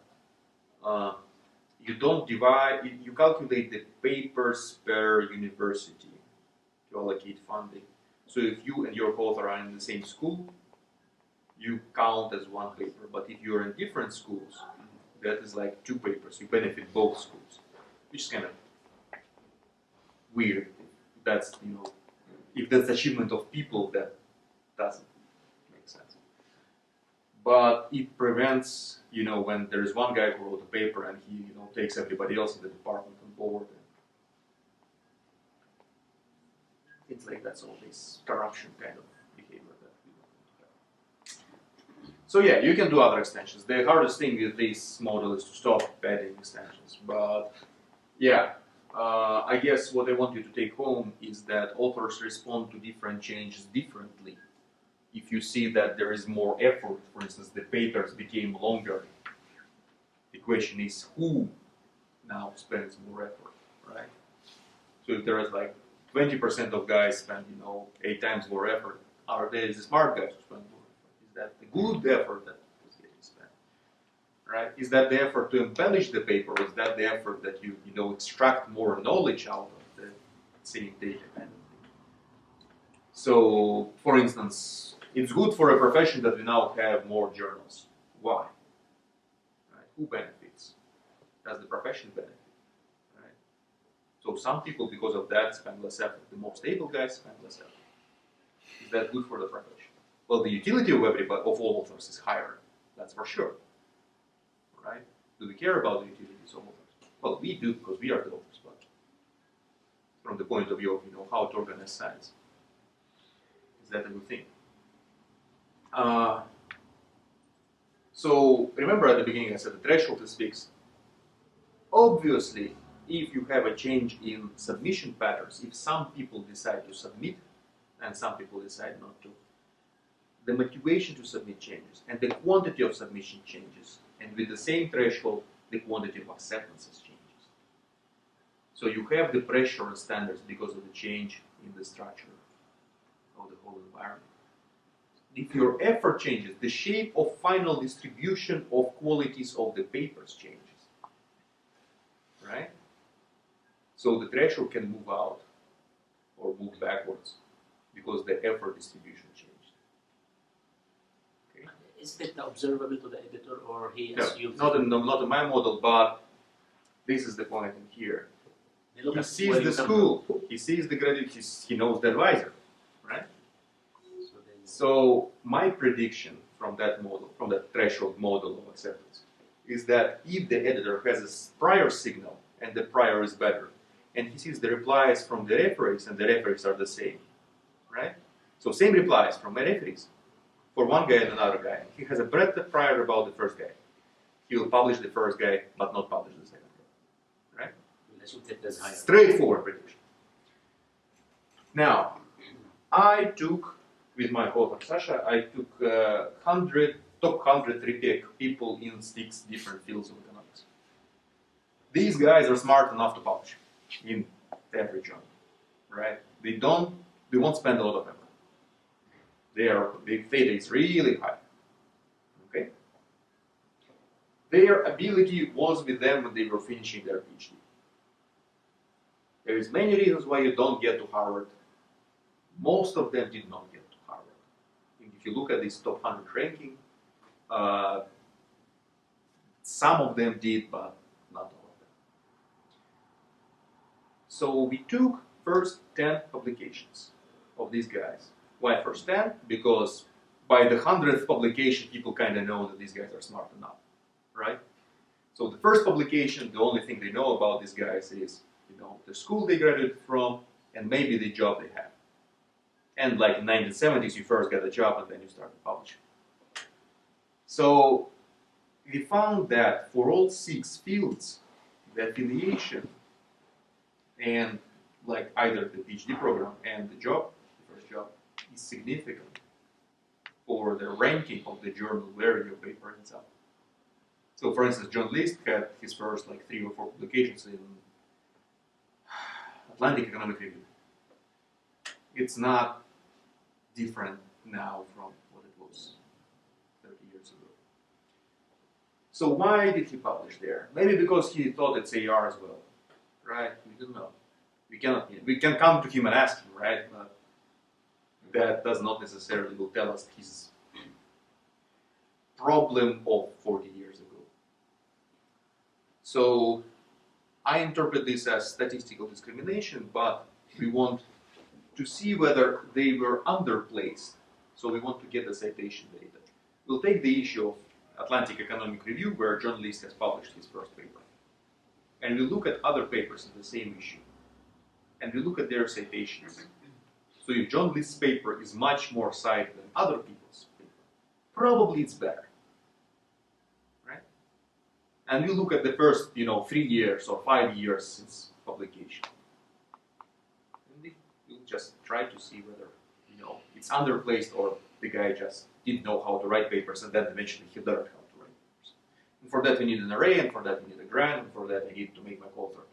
A: you don't divide. You calculate the papers per university to allocate funding. So if you and your co-author are in the same school, you count as 1 paper. But if you're in different schools, that is like 2 papers. You benefit both schools, which is kind of weird. That's if that's achievement of people, that doesn't make sense. But it prevents when there's one guy who wrote a paper and he takes everybody else in the department on board. It's like that's all this corruption kind of behavior that we don't have. So yeah, you can do other extensions. The hardest thing with this model is to stop adding extensions. But yeah, I guess what I want you to take home is that authors respond to different changes differently. If you see that there is more effort, for instance, the papers became longer, the question is who now spends more effort, right? So if there is like 20% of guys spend, 8 times more effort, are they the smart guys who spend more effort? Is that the good effort that is getting spent, right? Is that the effort to embellish the paper, or is that the effort that you extract more knowledge out of the same data kind of thing? So, for instance, it's good for a profession that we now have more journals. Why? Right? Who benefits? Does the profession benefit? Right? So some people, because of that, spend less effort. The more stable guys spend less effort. Is that good for the profession? Well, the utility of all authors is higher. That's for sure. Right? Do we care about the utilities of authors? Well, we do because we are the authors, but from the point of view of how to organize science, is that a good thing? So remember at the beginning I said the threshold is fixed. Obviously, if you have a change in submission patterns, if some people decide to submit and some people decide not to, the motivation to submit changes and the quantity of submission changes, and with the same threshold, the quantity of acceptances changes. So you have the pressure on standards because of the change in the structure of the whole environment. If your effort changes, the shape of final distribution of qualities of the papers changes, right? So the threshold can move out or move backwards because the effort distribution changed. Okay.
C: Is that observable to the editor, or he
A: No,
C: assumes?
A: not in my model, but this is the point in here. He sees the school, he sees the graduate, he knows the advisor, right? So my prediction from that model, from that threshold model of acceptance, is that if the editor has a prior signal and the prior is better, and he sees the replies from the referees and the referees are the same, right? So same replies from the referees for one guy and another guy. He has a better prior about the first guy. He will publish the first guy, but not publish the second guy, right?
C: let's take this higher.
A: Straightforward prediction. Now, I took, with my co-author Sasha, I took top 100 Rebecca people in 6 different fields of economics. These guys are smart enough to publish in every journal, right? They won't spend a lot of effort. Their theta is really high. Okay? Their ability was with them when they were finishing their PhD. There is many reasons why you don't get to Harvard. Most of them did not get to Harvard. And if you look at this top 100 ranking, some of them did, but not all of them. So we took first 10 publications of these guys. Why first 10? Because by the 100th publication, people kind of know that these guys are smart enough, right? So the first publication, the only thing they know about these guys is, the school they graduated from, and maybe the job they have. And like in the 1970s, you first get a job and then you start publishing. So we found that for all 6 fields, the affiliation and like either the PhD program and the job, the first job, is significant for the ranking of the journal where your paper ends up. So for instance, John List had his first like 3 or 4 publications in Atlantic Economic Review. It's not different now from what it was 30 years ago. So why did he publish there? Maybe because he thought it's AR as well, right? We don't know. We can come to him and ask him, right? But that does not necessarily will tell us his problem of 40 years ago. So I interpret this as statistical discrimination, but we want to see whether they were underplaced. So we want to get the citation data. We'll take the issue of Atlantic Economic Review, where John List has published his first paper. And we look at other papers in the same issue. And we look at their citations. So if John List's paper is much more cited than other people's paper, probably it's better. Right? And we look at the first, 3 years or 5 years since publication. And we'll just try to see whether, it's underplaced or the guy just didn't know how to write papers and then eventually he learned how to write papers. And for that we need an array, and for that we need a grant, and for that I need to make my co-author